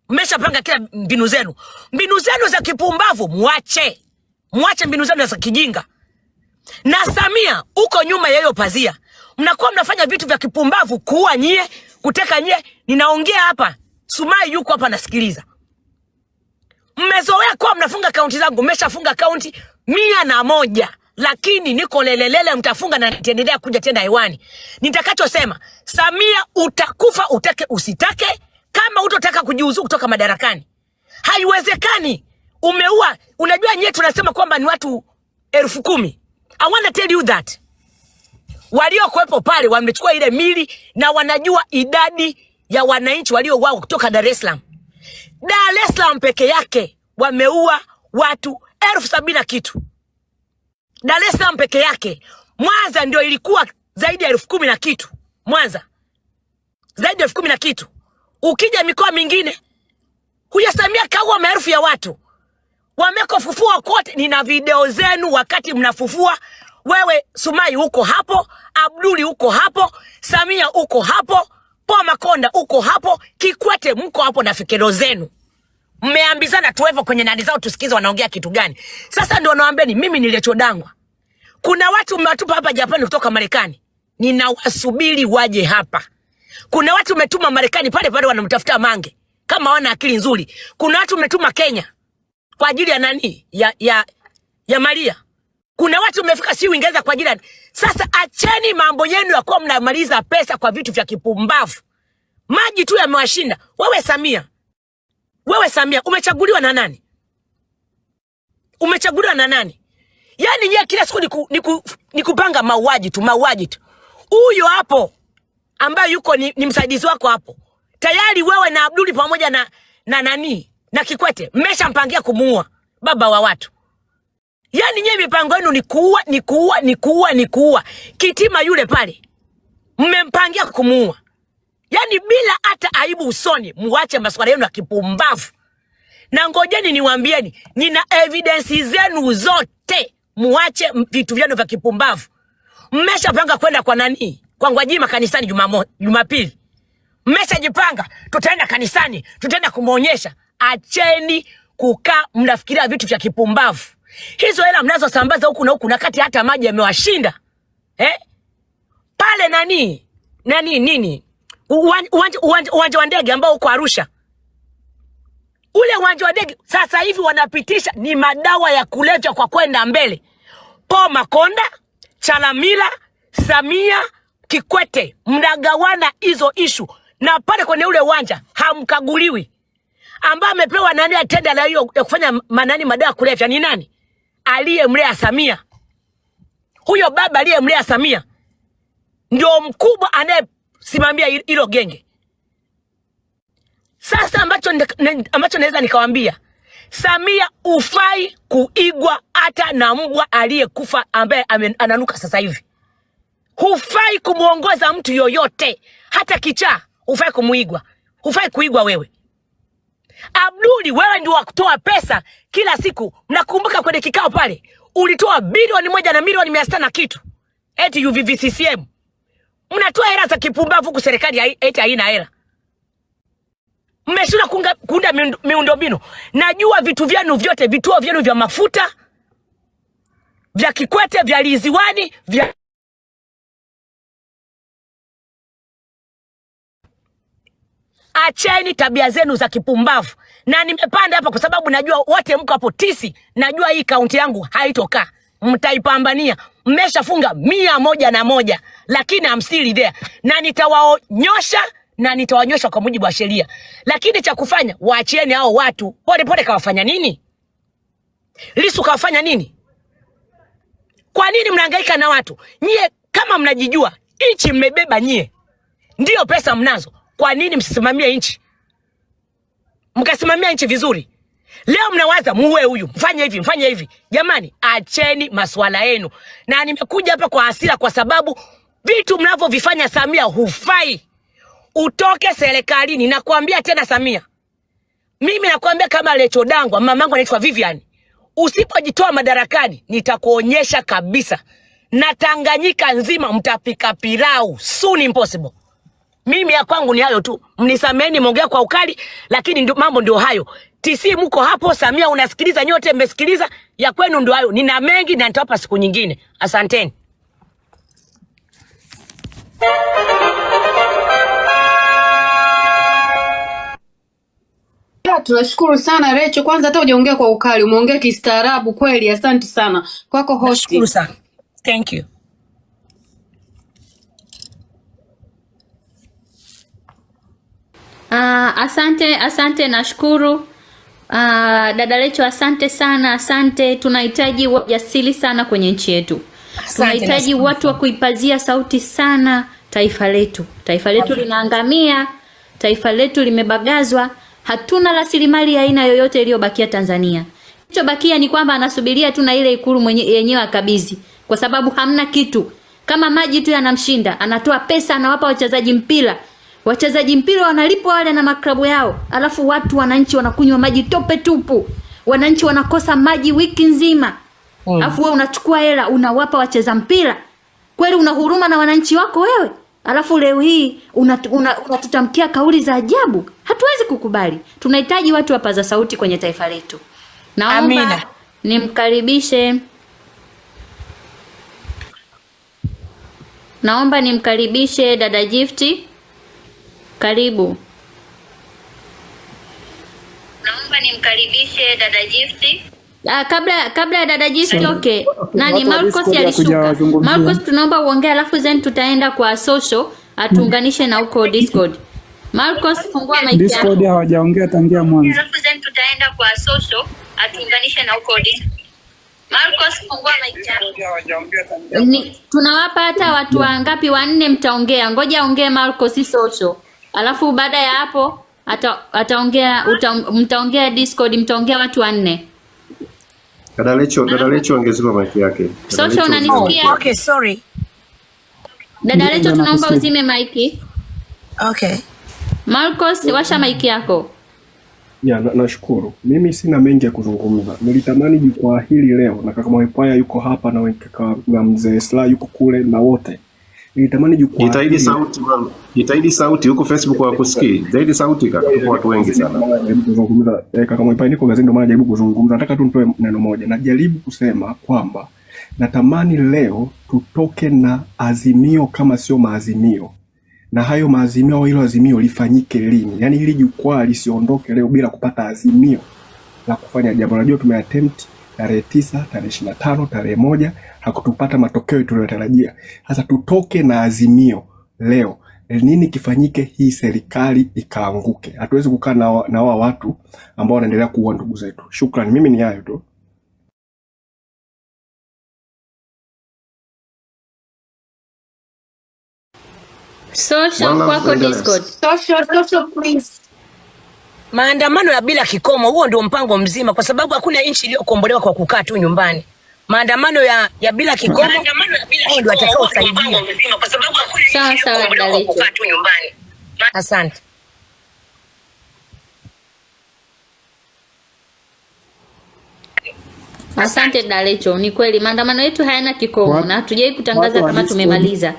Mmeshapanga kila mbinu zenu. Mbinu zenu za kipumbavu muache. Muache mbinu zenu za kijinga. Na Samia uko nyuma ya hiyo pazia. Mnakuwa mnafanya vitu vya kipumbavu, kuua nyie, kuteka nyie. Ninaongea hapa. Sumai yuko hapa nasikiliza. Mmezoea kwa mnafunga akaunti zangu, mmeshafunga akaunti 101. Lakini niko lelelele mtafunga na nitaendelea kuja tena hewani. Nitakachosema, Samia utakufa utake usitake kama utotaka kujiuzuru kutoka madarakani. Haiwezekani. Umeua, unajua nyie tunasema kwamba ni watu 10,000. I want to tell you that. Walio kuwepo pale wamechukua ile mili na wanajua idadi ya wananchi walio wao kutoka Dar es Salaam. Dar es Salaam peke yake wameua watu 70,000 kitu. Dar es Salaam peke yake. Mwanza ndio ilikuwa zaidi ya 10,000 kitu. Mwanza. Zaidi ya 10,000 kitu. Ukija mikoa mingine, huyo Samia kaua maelfu ya watu. Wamekofufua kote. Nina video zenu wakati mnafufua. Wewe Sumai uko hapo, Abduli uko hapo, Samia uko hapo, Paul Makonda uko hapo, Kikwete mko hapo na fikiro zenu. Mmeambizana tuwevo kwenye nadi zao tusikize wanaongea kitu gani. Sasa ndio nawaambieni mimi nilichodangwa. Kuna watu mmewatupa hapa Japani kutoka Marekani. Ninawasubiri waje hapa. Kuna watu umetuma Marekani pale wanamtafuta Mange kama wana akili nzuri. Kuna watu umetuma Kenya kwa ajili ya ya Maria. Kuna watu umefika si Uingereza kwa ajili. Sasa acheni mambo yenu ya kuwa mnamaliza pesa kwa vitu vya kipumbavu. Maji tu yamewashinda. Wewe Samia umechaguliwa na nani? Umechaguliwa na nani? Yaani nyie kila siku ni kupanga mauaji tu. Huyo hapo ambaye yuko ni msaidizi wako hapo. Tayari wewe na Abduli pamoja na Kikwete mmeshampangia kumuua baba wa watu. Yaani nyie mipango yenu ni kuua. Kitima yule pale mmempangia kumuua. Yaani bila hata aibu usoni, muache masuala yenu ya kipumbavu. Na ngojeni niwaambieni, nina evidence zenu zote. Muache vitu vyenu vya kipumbavu. Mmeshapanga kwenda kwa nani? Kwa Gwajima kanisani Jumapili. Mmeshajipanga, tutaenda kanisani, tutaenda kumuonyesha. Acheni kukaa mnafikiria vitu vya kipumbavu. Hizo hela mnazosambaza huku na huku na kati hata maji yamewashinda. Pale nini? Uwanja wa ndege ambao uko Arusha. Ule uwanja wa ndege sasa hivi wanapitisha ni madawa ya kulevya kwa kwenda mbele. Paul Makonda, Chalamila, Samia, Kikwete mnagawana hizo issue. Na pale kwenye ule uwanja hamkaguliwi. Ambaye amepewa nani atenda na hiyo ya kufanya madawa kulevya ni nani? Aliyemlea Samia. Huyo baba aliyemlea Samia ndio mkubwa anayesimamia hilo genge. Sasa ambacho naweza nikawaambia, Samia ufai kuigwa hata na mbwa aliyekufa ambaye ananuka sasa hivi. Hufai kumuongoza mtu yoyote, hata kichaa hufai kumuigwa. Hufai kuigwa wewe. Abduli, wewe ndio wakutoa pesa kila siku. Mnakumbuka kwenye kikao pale ulitoa bilioni 1 na milioni 600 na kitu. Eti UVVCCM. Mnatoa hela za kipumbavu kwa serikali eti haina hela. Mmeshinda kuunda miundombinu. Najua vitu vyenu vyote, vituo vyenu vya mafuta, vya Kikwete, vya Liziwani, vya acheni tabia zenu za kipumbavu. Na nimepanda hapa kwa sababu najua wote mko hapo tisi. Najua hii kaunti yangu haitoka. Mtaipambania. Mmeshafunga 101, lakini I'm still there. Na nitawanyosha kwa mujibu wa sheria. Lakini cha kufanya, waachieni hao watu. Pole kawafanya nini? Lissu kawafanya nini? Kwa nini mnahangaika na watu? Nyie kama mnajijua, nchi mmebeba nyie. Ndio pesa mnazo. Kwa nini msisimamie nchi? Mkasimamia nchi vizuri. Leo mnawaza muue huyu, mfanye hivi. Jamani, acheni masuala yenu. Na nimekuja hapa kwa hasira kwa sababu vitu mnavyovifanya Samia hufai. Utoke serikalini. Nakwambia tena Samia. Mimi nakwambia kama Lecho Dangwa, mamangu anaitwa Vivian. Usipojitoa madarakani, nitakuonyesha kabisa. Na Tanganyika nzima mtapika pilau. Soon impossible. Mimi ya kwangu ni hayo tu. Mnisameni mongea kwa ukali, lakini mambo ndio hayo. TC mko hapo, Samia unasikiliza, nyote mmesikiliza, ya kwenu ndio hayo. Nina mengi na nitawapa siku nyingine. Asanteni. Tunashukuru sana Recho. Kwanza hata hujaongea kwa ukali, umeongea kistaarabu kweli. Asante sana. Kwako host. Nashukuru sana. Thank you. Asante nashukuru. Dada Lecho, asante sana, asante. Tunahitaji wajasiri sana kwenye nchi yetu. Tunahitaji watu wa kuipazia sauti sana taifa letu. Taifa letu linaangamia, taifa letu limebagazwa. Hatuna rasilimali ya aina yoyote iliyobakia Tanzania. Kilichobakia ni kwamba anasubiria tu na ile Ikulu yenyewe akabidhi, kwa sababu hamna kitu. Kama maji tu yanamshinda, anatoa pesa anawapa wachezaji mpira. Wachezaji mpira wanalipwa wale na maklabu yao. Alafu wananchi wanakunywa maji tope tupu. Wananchi wanakosa maji wiki nzima. Alafu wewe unachukua hela unawapa wacheza mpira. Kweli una huruma na wananchi wako wewe? Alafu leo hii unatutamkia kauli za ajabu. Hatuwezi kukubali. Tunahitaji watu wapaza sauti kwenye taifa letu. Naomba nimkaribishe dada Gifty. Karibu. Naomba nimkaribishe dada Gifty. Kabla ya dada Gifty, okay. Nani Marcos alishuka. Marcos, tunaomba uongee alafu then tutaenda kwa social atuunganishe na huko Discord. Marcos, fungua mic yako. Discord hawajaongea tangia mwanzo. Alafu then tutaenda kwa social atuunganishe na huko Discord. Marcos, fungua mic yako. Tunawapa hata watu wangapi? 4 mtaongea. Ngoja aongee Marcos social. Alafu baada ya hapo ataongea, mtaongea Discord, mtaongea watu 4. Dada Lecho ongezeka mic yake. Social unanisikia? Okay, sorry. Dada Lecho tunaomba uzime mic. Okay. Marcos, washa mic yako. Nashukuru. Mimi sina mengi ya kuzungumza. Nilitamani jukwaa hili leo na kaka Mwaipaya yuko hapa na mzee Sla yuko kule na wote. Nilitamani jukwaa. Jitahidi sauti huko Facebook wakusikii. Zaidi sauti kaka, kwa watu wengi sana. Kuzungumza kaka Mwaipaya niko gazeti, ndio maana najaribu kuzungumza. Nataka tu nitoe neno moja. Najaribu kusema kwamba natamani leo tutoke na azimio kama sio maazimio. Na hayo maazimio, hilo azimio lifanyike lini? Yaani hili jukwaa lisiondoke leo bila kupata azimio la kufanya jambo. Najua tumeattempt tarehe 9, tarehe 25, tarehe 1, hakutupata matokeo tuliyotarajia. Sasa tutoke na azimio leo. Nini kifanyike hii serikali ikaanguke? Hatuwezi kukaa na watu ambao wanaendelea kuua ndugu zetu. Shukrani, mimi ni hayo tu. Social kwako Discord. Social please. Maandamano ya bila kikomo, huo ndio mpango mzima, kwa sababu hakuna nchi iliyokombolewa kwa kukaa tu nyumbani. Maandamano ya bila kikomo ndio atakaosaidia. Sawa sawa Dalecho. Asante. Asante Dalecho, ni kweli maandamano yetu hayana kikomo na hatujai kutangaza kama tumemaliza.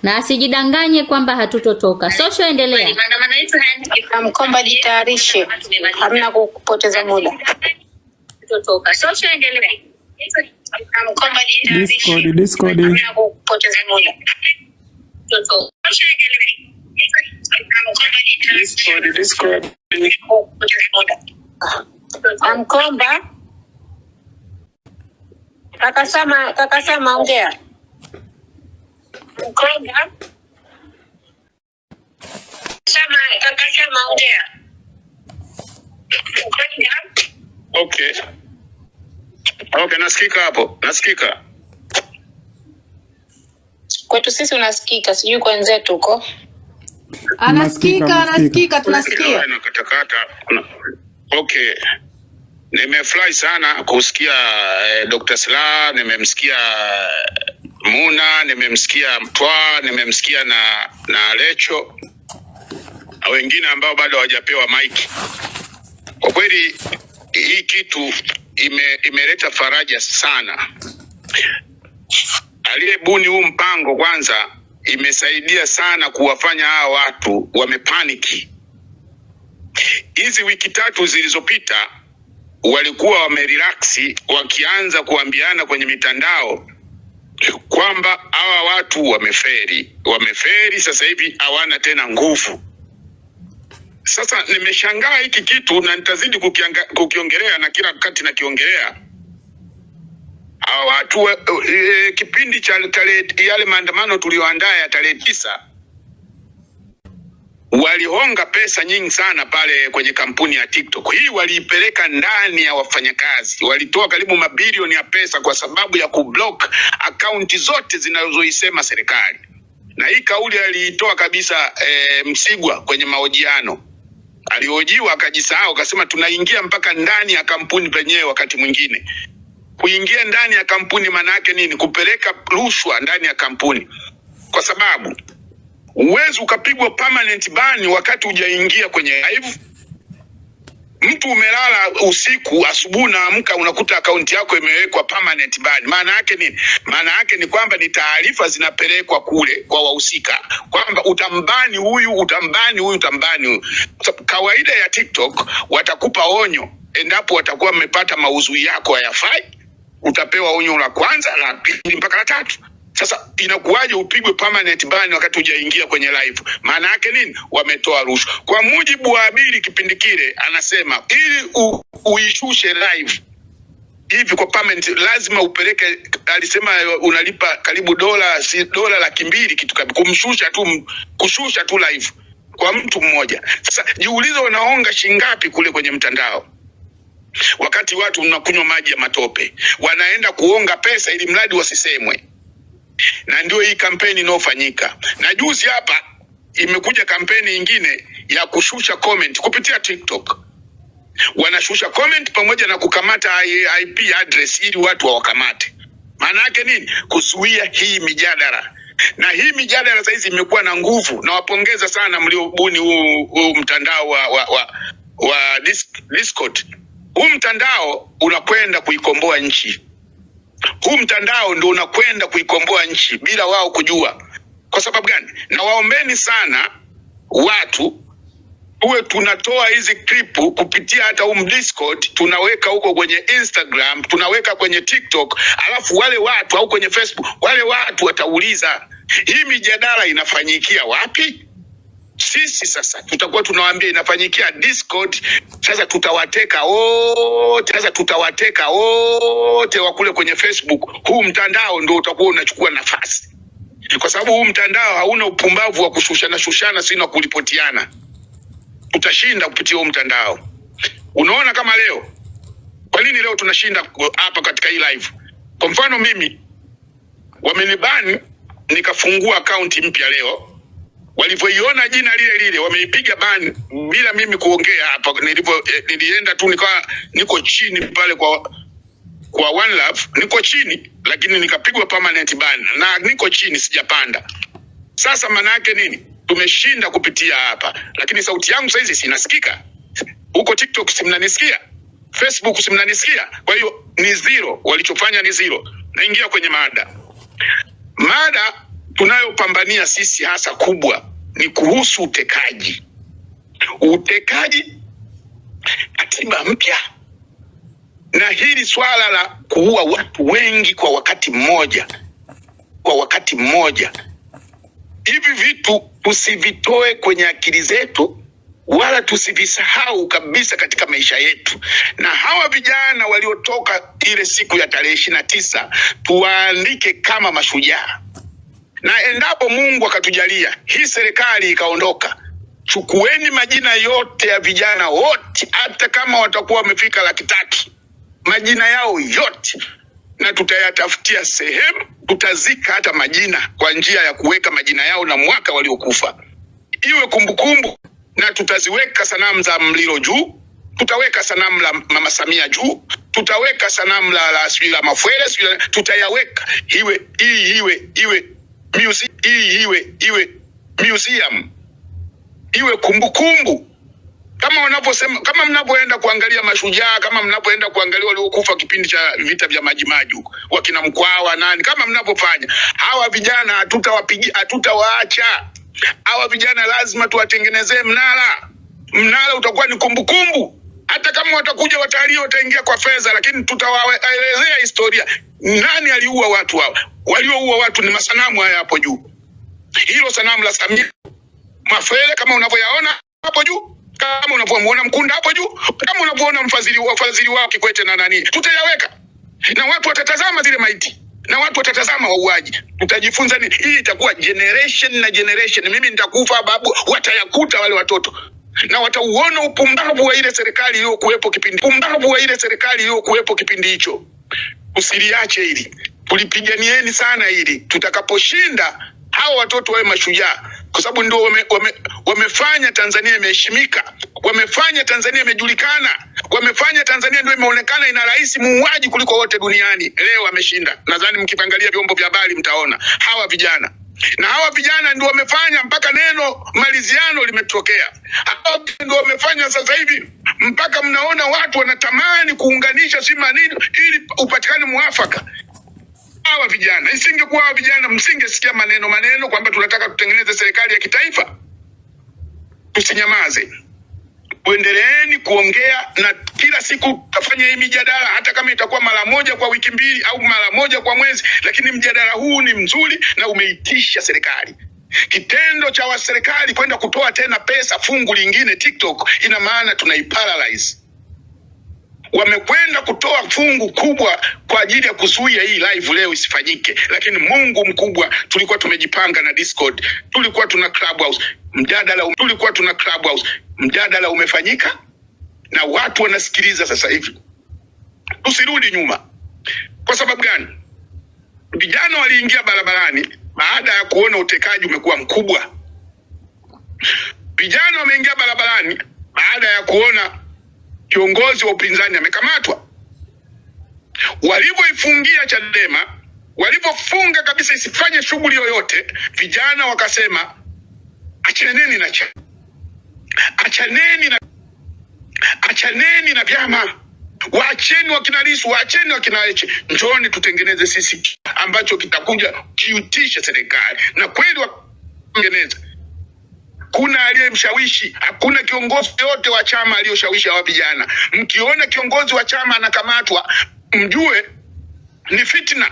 Na asijidanganye kwamba hatutotoka. Social endelea. Maandamano yetu hayana kikomo. Mkomba jitayarishe. Hamna kupoteza muda. Hatutotoka. Social endelea. Mkomba jitayarishe. Discord. Hamna kupoteza muda. Hatutotoka. Social endelea. Discord. Mkomba. Kaka Sama ongea. Mkomba. Kaka Sama ongea. Okay. Okay, nasikika hapo. Nasikika. Kwetu sisi unasikika, sijui kwa wenzetu huko. Anasikika, tunasikia. Nakatakata. Okay. Nimefurahi sana kusikia Dr. Slaa, nimemsikia Muna, nimemsikia Mtwa, nimemsikia na Lecho na wengine ambao bado hawajapewa mic. Kwa kweli hii kitu imeleta faraja sana. Aliyebuni huu mpango kwanza imesaidia sana kuwafanya hawa watu wamepaniki. Hizi wiki 3 zilizopita walikuwa wamerelaxi wakianza kuambiana kwenye mitandao kwamba hawa watu wameferi sasa hivi hawana tena nguvu. Sasa nimeshangaa hiki kitu na nitazidi kukiongelea na kila wakati nakiongelea. Hawa watu kipindi cha yale maandamano tulioandaa ya tarehe 9 walihonga pesa nyingi sana pale kwenye kampuni ya TikTok. Hii waliipeleka ndani ya wafanyakazi. Walitoa karibu mabilioni ya pesa kwa sababu ya kublock akaunti zote zinazoisema serikali. Na hii kauli aliitoa kabisa Msigwa kwenye mahojiano. Alihojiwa akajisahau akasema tunaingia mpaka ndani ya kampuni penyewe wakati mwingine. Kuingia ndani ya kampuni maana yake nini? Kupeleka rushwa ndani ya kampuni. Kwa sababu uwezo ukapigwa permanent ban wakati hujaingia kwenye live. Mtu umelala usiku, asubuhi unaamka unakuta akaunti yako imewekwa permanent ban. Maana yake nini? Maana yake ni kwamba ni taarifa zinapelekwa kule kwa wahusika kwamba utambani huyu. Kawaida ya TikTok watakupa onyo endapo watakuwa wamepata maudhui yako hayafai. Utapewa onyo la kwanza, la pili mpaka la 3. Sasa inakuwaje upigwe permanent ban wakati hujaingia kwenye live? Maana yake nini? Wametoa rushwa. Kwa mujibu wa Abili kipindi kile anasema ili uishushe live hivi kwa permanent lazima upeleke, alisema unalipa karibu dola 200,000 kitu kama kushusha tu live kwa mtu mmoja. Sasa jiulize wanaonga shingapi kule kwenye mtandao. Wakati watu mnakunywa maji ya matope, wanaenda kuonga pesa ili mradi wasisemwe. Na ndio hii kampeni inofanyika. Na juzi hapa imekuja kampeni nyingine ya kushusha comment kupitia TikTok. Wanashusha comment pamoja na kukamata IP address ili watu wawakamate. Maana yake nini? Kuzuia hii mijadala. Na hii mijadala sasa hizi imekuwa na nguvu, na wapongeza sana mliobuni huu mtandao wa Discord. Huu mtandao unakwenda kuikomboa nchi. Huu mtandao ndio unakwenda kuikomboa nchi bila wao kujua. Kwa sababu gani? Na waombeni sana watu uwe tunatoa hizi klipu kupitia hata Discord, tunaweka huko kwenye Instagram, tunaweka kwenye TikTok, alafu wale watu au kwenye Facebook, wale watu watauliza hii mijadala inafanyikia wapi? Sisi sasa tutakuwa tunawaambia inafanyikia Discord. Sasa tutawateka wote wa kule kwenye Facebook. Huu mtandao ndio utakuwa unachukua nafasi, kwa sababu huu mtandao hauna upumbavu wa shushana sina kulipotiana. Tutashinda kupitia huu mtandao. Unaona kama leo, kwa nini leo tunashinda hapa katika hii live? Kwa mfano mimi wamenibani nikafungua akaunti mpya leo walivyoiona jina lile lile wameipiga ban bila mimi kuongea hapa. Nilienda tu niko chini pale kwa One Love, niko chini lakini nikapigwa permanent ban na niko chini sijapanda. Sasa maana yake nini? Tumeshinda kupitia hapa, lakini sauti yangu saizi sinasikika. Huko TikTok simnanisikia, Facebook simnanisikia. Kwa hiyo ni zero, walichofanya ni zero. Naingia kwenye mada. Mada tunayopambania sisi hasa kubwa ni kuhusu utekaji. Utekaji, katiba mpya, na hili swala la kuua watu wengi kwa wakati mmoja. Hivi vitu tusivitoe kwenye akili zetu wala tusivisahau kabisa katika maisha yetu. Na hawa vijana waliotoka ile siku ya tarehe 29 tuwaandike kama mashujaa. Na endapo Mungu akatujalia hii serikali ikaondoka, chukueni majina yote ya vijana wote, hata kama watakuwa wamefika 300, majina yao yote, na tutayatafutia sehemu, tutazika hata majina kwa njia ya kuweka majina yao na mwaka waliokufa, iwe kumbukumbu. Na tutaziweka sanamu za Mlilo juu, tutaweka sanamu la Mama Samia juu, tutaweka sanamu la Mafwele, tutayaweka iwe museum, iwe kumbukumbu. Kama wanavyosema, kama mnapoenda kuangalia mashujaa, kama mnapoenda kuangalia waliokufa kipindi cha vita vya Majimaji huko, wakina Mkwawa nani, kama mnavyofanya, hawa vijana hatutawaacha. Hawa vijana lazima tuwatengenezee mnara. Mnara utakuwa ni kumbukumbu. Hata kama watakuja watalii wataingia kwa fedha, lakini tutawaelezea historia. Nani aliua watu hao? Walioua watu ni masanamu haya hapo juu. Hilo sanamu la Samia, Mafwele kama unavyoyaona hapo juu, kama unavyomuona Mkunda hapo juu, kama unavyoona mfadhili wao Kikwete na nani, tutayaweka. Na watu watatazama zile maiti, na watu watatazama wauaji. Tutajifunza nini? Hii itakuwa generation na generation. Mimi nitakufa, babu watayakuta wale watoto, na watauona upumbavu wa ile serikali iliyokuwepo kipindi hicho. Usiliache hili, tulipiganieni sana hili. Tutakaposhinda, hawa watoto wawe mashujaa, kwa sababu ndio wamefanya Tanzania imeheshimika, wamefanya Tanzania imejulikana, wamefanya Tanzania ndio imeonekana ina rais muuaji kuliko wote duniani. Leo wameshinda. Nadhani mkiangalia vyombo vya habari mtaona hawa vijana. Na hawa vijana ndio wamefanya mpaka neno maliziano limetokea. Hawa ndio wamefanya sasa hivi mpaka mnaona watu wanatamani kuunganisha sima nini ili upatikane muafaka. Hawa vijana, isingekuwa hawa vijana msingesikia maneno kwamba tunataka kutengeneza serikali ya kitaifa. Tusinyamaze. Tuendeleeni kuongea, na kila siku tafanya hii mijadala, hata kama itakuwa mara moja kwa wiki mbili au mara moja kwa mwezi, lakini mjadala huu ni mzuri na umeitisha serikali. Kitendo cha serikali kwenda kutoa tena pesa fungu lingine TikTok, ina maana tunaiparalyze. Wamekwenda kutoa fungu kubwa kwa ajili ya kuzuia hii live leo isifanyike, lakini Mungu mkubwa, tulikuwa tumejipanga na Discord, tulikuwa tuna Clubhouse, mjadala umefanyika na watu wanasikiliza sasa hivi. Tusirudi nyuma. Kwa sababu gani? Vijana waliingia barabarani baada ya kuona utekaji umekuwa mkubwa. Vijana wameingia barabarani baada ya kuona kiongozi wa upinzani amekamatwa. Walivyoifungia Chadema, walivyofunga kabisa isifanye shughuli yoyote, vijana wakasema achaneni na vyama, waacheni wakina Lissu, waacheni wakina Heche, njooni tutengeneze sisi ambacho kitakuja kiutisha serikali. Na kweli watengeneza. Kuna aliyemshawishi, hakuna kiongozi yote wa chama aliyoshawishi hawa vijana. Mkiona kiongozi wa chama anakamatwa, mjue ni fitna.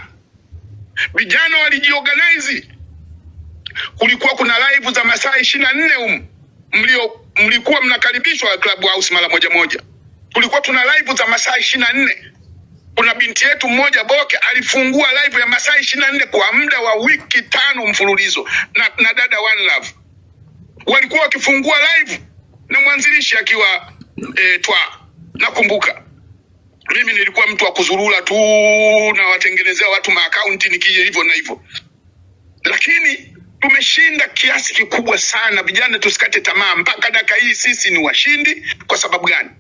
Vijana walijiorganize. Kulikuwa kuna live za masaa 24 mlikuwa mnakaribishwa Clubhouse mara moja. Tulikuwa tuna live za masaa 24. Kuna binti yetu mmoja Boke alifungua live ya masaa 24 kwa muda wa wiki 5 mfululizo na dada One Love. Walikuwa wakifungua live na mwanzilishi akiwa Twa. Nakumbuka mimi nilikuwa mtu wa kuzurura tu na watengenezea watu ma account nikije hivyo na hivyo. Lakini Tumeshinda kiasi kikubwa sana. Vijana tusikate tamaa, mpaka dakika hii sisi ni washindi. Kwa sababu gani?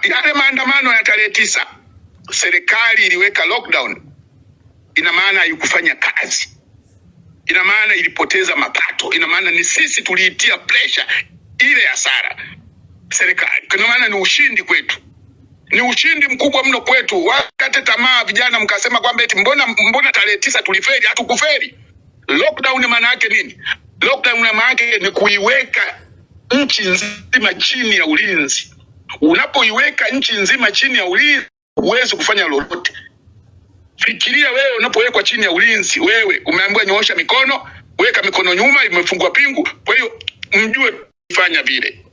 Yale maandamano ya tarehe 9 serikali iliweka lockdown, ina maana haikufanya kazi, ina maana ilipoteza mapato, ina maana ni sisi tuliitia pressure ile hasara serikali. Kwa maana ni ushindi kwetu, ni ushindi mkubwa mno kwetu. Wakati tamaa vijana mkasema kwamba eti mbona tarehe 9 tulifeli. Hatukufeli. Lockdown maana yake nini? Lockdown maana yake ni kuiweka nchi nzima chini ya ulinzi. Unapoiweka nchi nzima chini ya ulinzi, huwezi kufanya lolote. Fikiria wewe unapowekwa chini ya ulinzi, wewe umeambiwa nyoosha mikono, weka mikono nyuma, imefungwa pingu. Kwa hiyo mjue kufanya vile.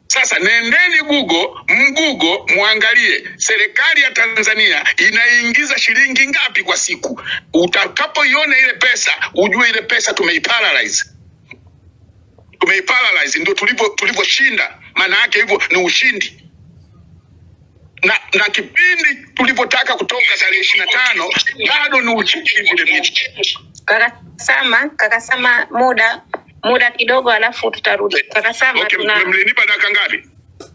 Sasa nendeni Google muangalie serikali ya Tanzania inaingiza shilingi ngapi kwa siku. Utakapoiona ile pesa, ujue ile pesa tumeiparalyze. Tumeiparalyze, ndio tulivyoshinda. Maana yake hivyo ni ushindi. Na kipindi tulivyotaka kutoka tarehe 25 bado ni ushindi vile vile. Kaka Sama, muda kidogo alafu tutarudi. Kaka Sama, okay, mlinipa dakika ngapi?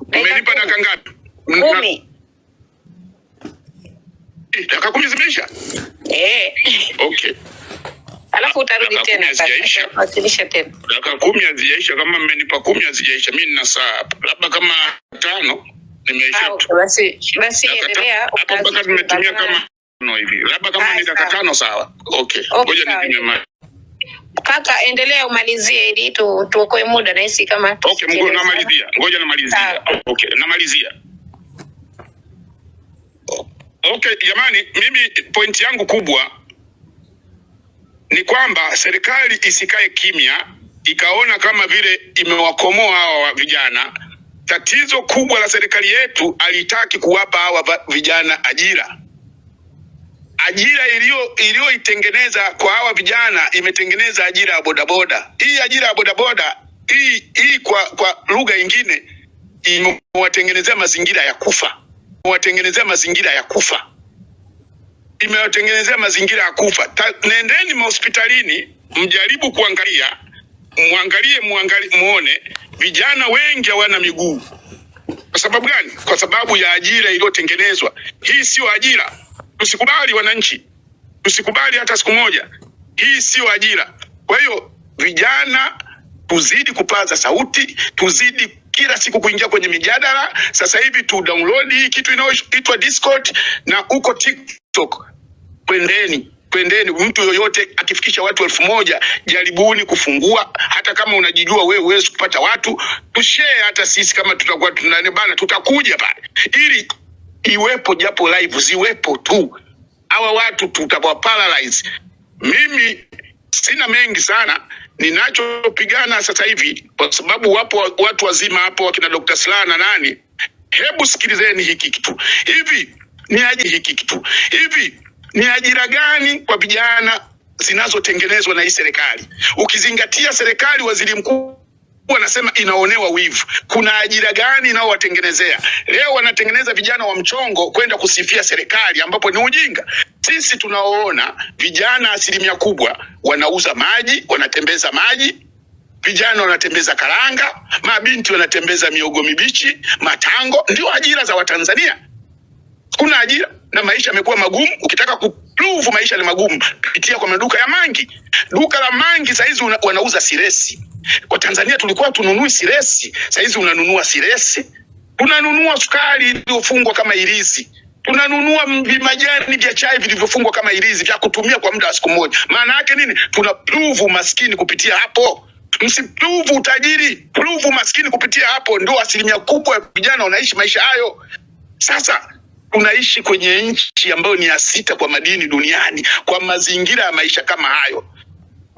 Umenipa dakika ngapi? 10. Dakika 10 zimeisha? Okay. Alafu utarudi tena. Wasilisha tena. Dakika 10 hazijaisha. Kama mmenipa 10 hazijaisha, mimi nina saa labda kama 5 nimeisha. Basi endelea. Hapo mpaka tumetumia kama hivi. Labda kama ni dakika 5 sawa. Okay. Ngoja nipime. Kaka, endelea umalizie ili tuokoe muda na hisi kama okay, ngoja namalizia. Okay, namalizia. Okay, jamani, mimi point yangu kubwa ni kwamba serikali isikae kimya ikaona kama vile imewakomoa hawa vijana. Tatizo kubwa la serikali yetu, alitaki kuwapa hawa vijana ajira. Ajira iliyoitengeneza kwa hawa vijana imetengeneza ajira ya bodaboda. Hii ajira ya bodaboda hii kwa lugha nyingine imewatengenezea mazingira ya kufa. Imewatengenezea mazingira ya kufa. Nendeni hospitalini mjaribu kuangalia, muone vijana wengi hawana miguu. Kwa sababu gani? Kwa sababu ya ajira iliyotengenezwa. Hii sio ajira. Tusikubali wananchi. Tusikubali hata siku moja. Hii sio ajira. Kwa hiyo vijana tuzidi kupaza sauti, tuzidi kila siku kuingia kwenye mijadala. Sasa hivi tu download hii kitu inayoitwa Discord na uko TikTok. Kwendeni. Mtu yoyote akifikisha watu 1000, jaribuni kufungua. Hata kama unajijua wewe huwezi kupata watu, tushare hata sisi kama tutakuwa tunanebana, tutakuja pale. Ili iwepo japo live, ziwepo tu. Hawa watu tutawaparalyze. Mimi sina mengi sana ninachopigana sasa hivi, kwa sababu wapo watu wazima hapo wakina Dr. Slaa na nani. Hebu sikilizeni hiki kitu. Hivi ni ajira gani kwa vijana zinazotengenezwa na hii serikali? Ukizingatia serikali, waziri mkuu wanasema inaonewa wivu. Kuna ajira gani nao watengenezea? Leo wanatengeneza vijana wa mchongo kwenda kusifia serikali, ambapo ni ujinga. Sisi tunaoona vijana 1% kubwa wanauza maji, wanatembeza maji, vijana wanatembeza karanga, mabinti wanatembeza miogo mibichi, matango. Ndio ajira za Watanzania. Kuna ajira na maisha yamekuwa magumu. Ukitaka kuprove maisha ni magumu, pitia kwa maduka ya mangi. Duka la mangi saizi wanauza siresi. Kwa Tanzania tulikuwa tununui siresi, saizi unanunua siresi. Tunanunua sukari iliyofungwa kama ilizi. Tunanunua vimajani vya chai vilivyofungwa kama ilizi vya kutumia kwa muda wa siku moja. Maana yake nini? Tuna prove maskini kupitia hapo. Msiprove utajiri, prove maskini kupitia hapo. Ndio 1% kubwa ya vijana wanaishi maisha hayo. Sasa tunaishi kwenye nchi ambayo ni ya 6 kwa madini duniani, kwa mazingira ya maisha kama hayo.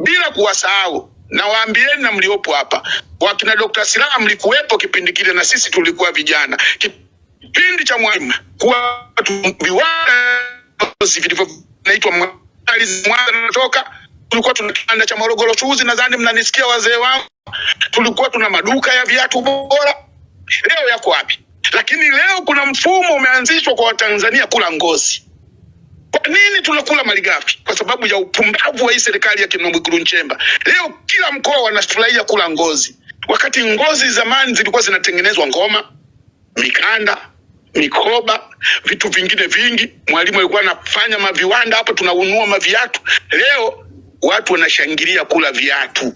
Bila kuwasahau, na waambieni na mliopo hapa, wakina Dr. Slaa mlikuwepo kipindi kile na sisi tulikuwa vijana. Kipindi cha Mwalimu kwa viwanda vilivyonaitwa Mwanza natoka, tulikuwa tuna kiwanda cha Morogoro Shoes, nadhani mnanisikia wazee wangu. Tulikuwa tuna maduka ya viatu bora. Leo yako wapi? Lakini leo kuna mfumo umeanzishwa kwa Watanzania kula ngozi. Kwa nini tunakula malighafi? Kwa sababu ya upumbavu wa hii serikali ya kina Mwigulu Nchemba. Leo kila mkoa wanafurahia kula ngozi, wakati ngozi zamani zilikuwa zinatengenezwa ngoma, mikanda, mikoba, vitu vingine vingi. Mwalimu alikuwa anafanya maviwanda hapo, tunaunua maviatu. Leo watu wanashangilia kula viatu,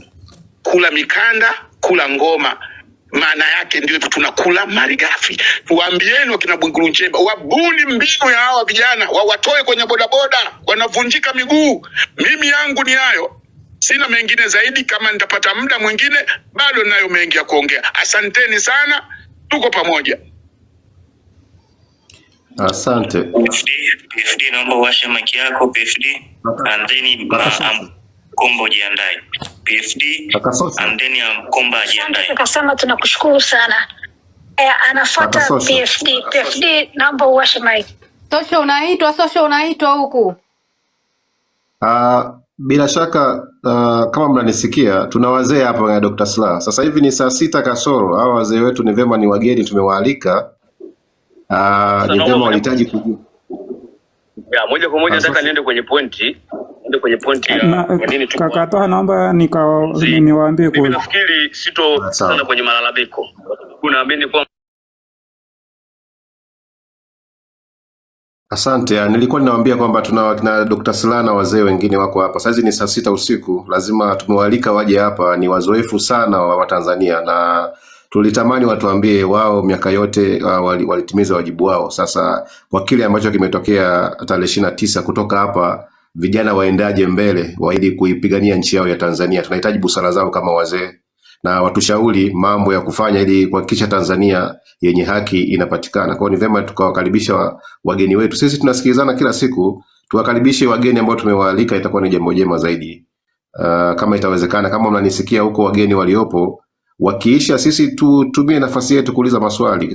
kula mikanda, kula ngoma. Maana yake ndio tunakula malighafi. Tuwaambieni wakina Mwigulu Nchemba wabuni mbinu ya hawa vijana, wawatoe kwenye bodaboda, wanavunjika miguu. Mimi yangu ni hayo, sina mengine zaidi. Kama nitapata muda mwingine, bado nayo mengi ya kuongea. Asanteni sana, tuko pamoja. Asante. PFD naomba uwashe mic yako PFD, and then Kombo jiandae. PFD and then Komba jiandae. Tukasema tunakushukuru sana. Anafuata PFD. PFD naomba uwashe mic. Sosho unaitwa huku. Bila shaka kama mnanisikia, tuna wazee hapa na Dr. Slaa. Sasa hivi ni saa 6 kasoro. Hao wazee wetu ni vema, ni wageni tumewaalika. Ni vema walihitaji kujua. Ya moja kwa moja nataka niende kwenye pointi. Ya nini tu. Kaka Toha, naomba niwaambie kwa. Mimi nafikiri sito sana kwenye malalamiko. Kunaamini kwa. Asante. Nilikuwa ninawaambia kwamba tuna Dr. Slaa na wazee wengine wako hapa. Sasa ni saa 6 usiku. Lazima tumewalika waje hapa, ni wazoefu sana wa Tanzania, na tulitamani watuambie wao miaka yote walitimiza wajibu wao. Sasa kwa kile ambacho kimetokea tarehe 29 kutoka hapa, vijana waendaje mbele ili kuipigania nchi yao ya Tanzania. Tunahitaji busara zao kama wazee, na watushauri mambo ya kufanya ili kuhakikisha Tanzania yenye haki inapatikana. Kwa hiyo ni vema tukawakaribisha wageni wetu. Sisi tunasikilizana kila siku, tuwakaribishe wageni ambao tumewaalika, itakuwa ni jambo jema zaidi. Kama itawezekana, kama mnanisikia huko wageni waliopo, wakiisha sisi tutumie nafasi yetu kuuliza maswali.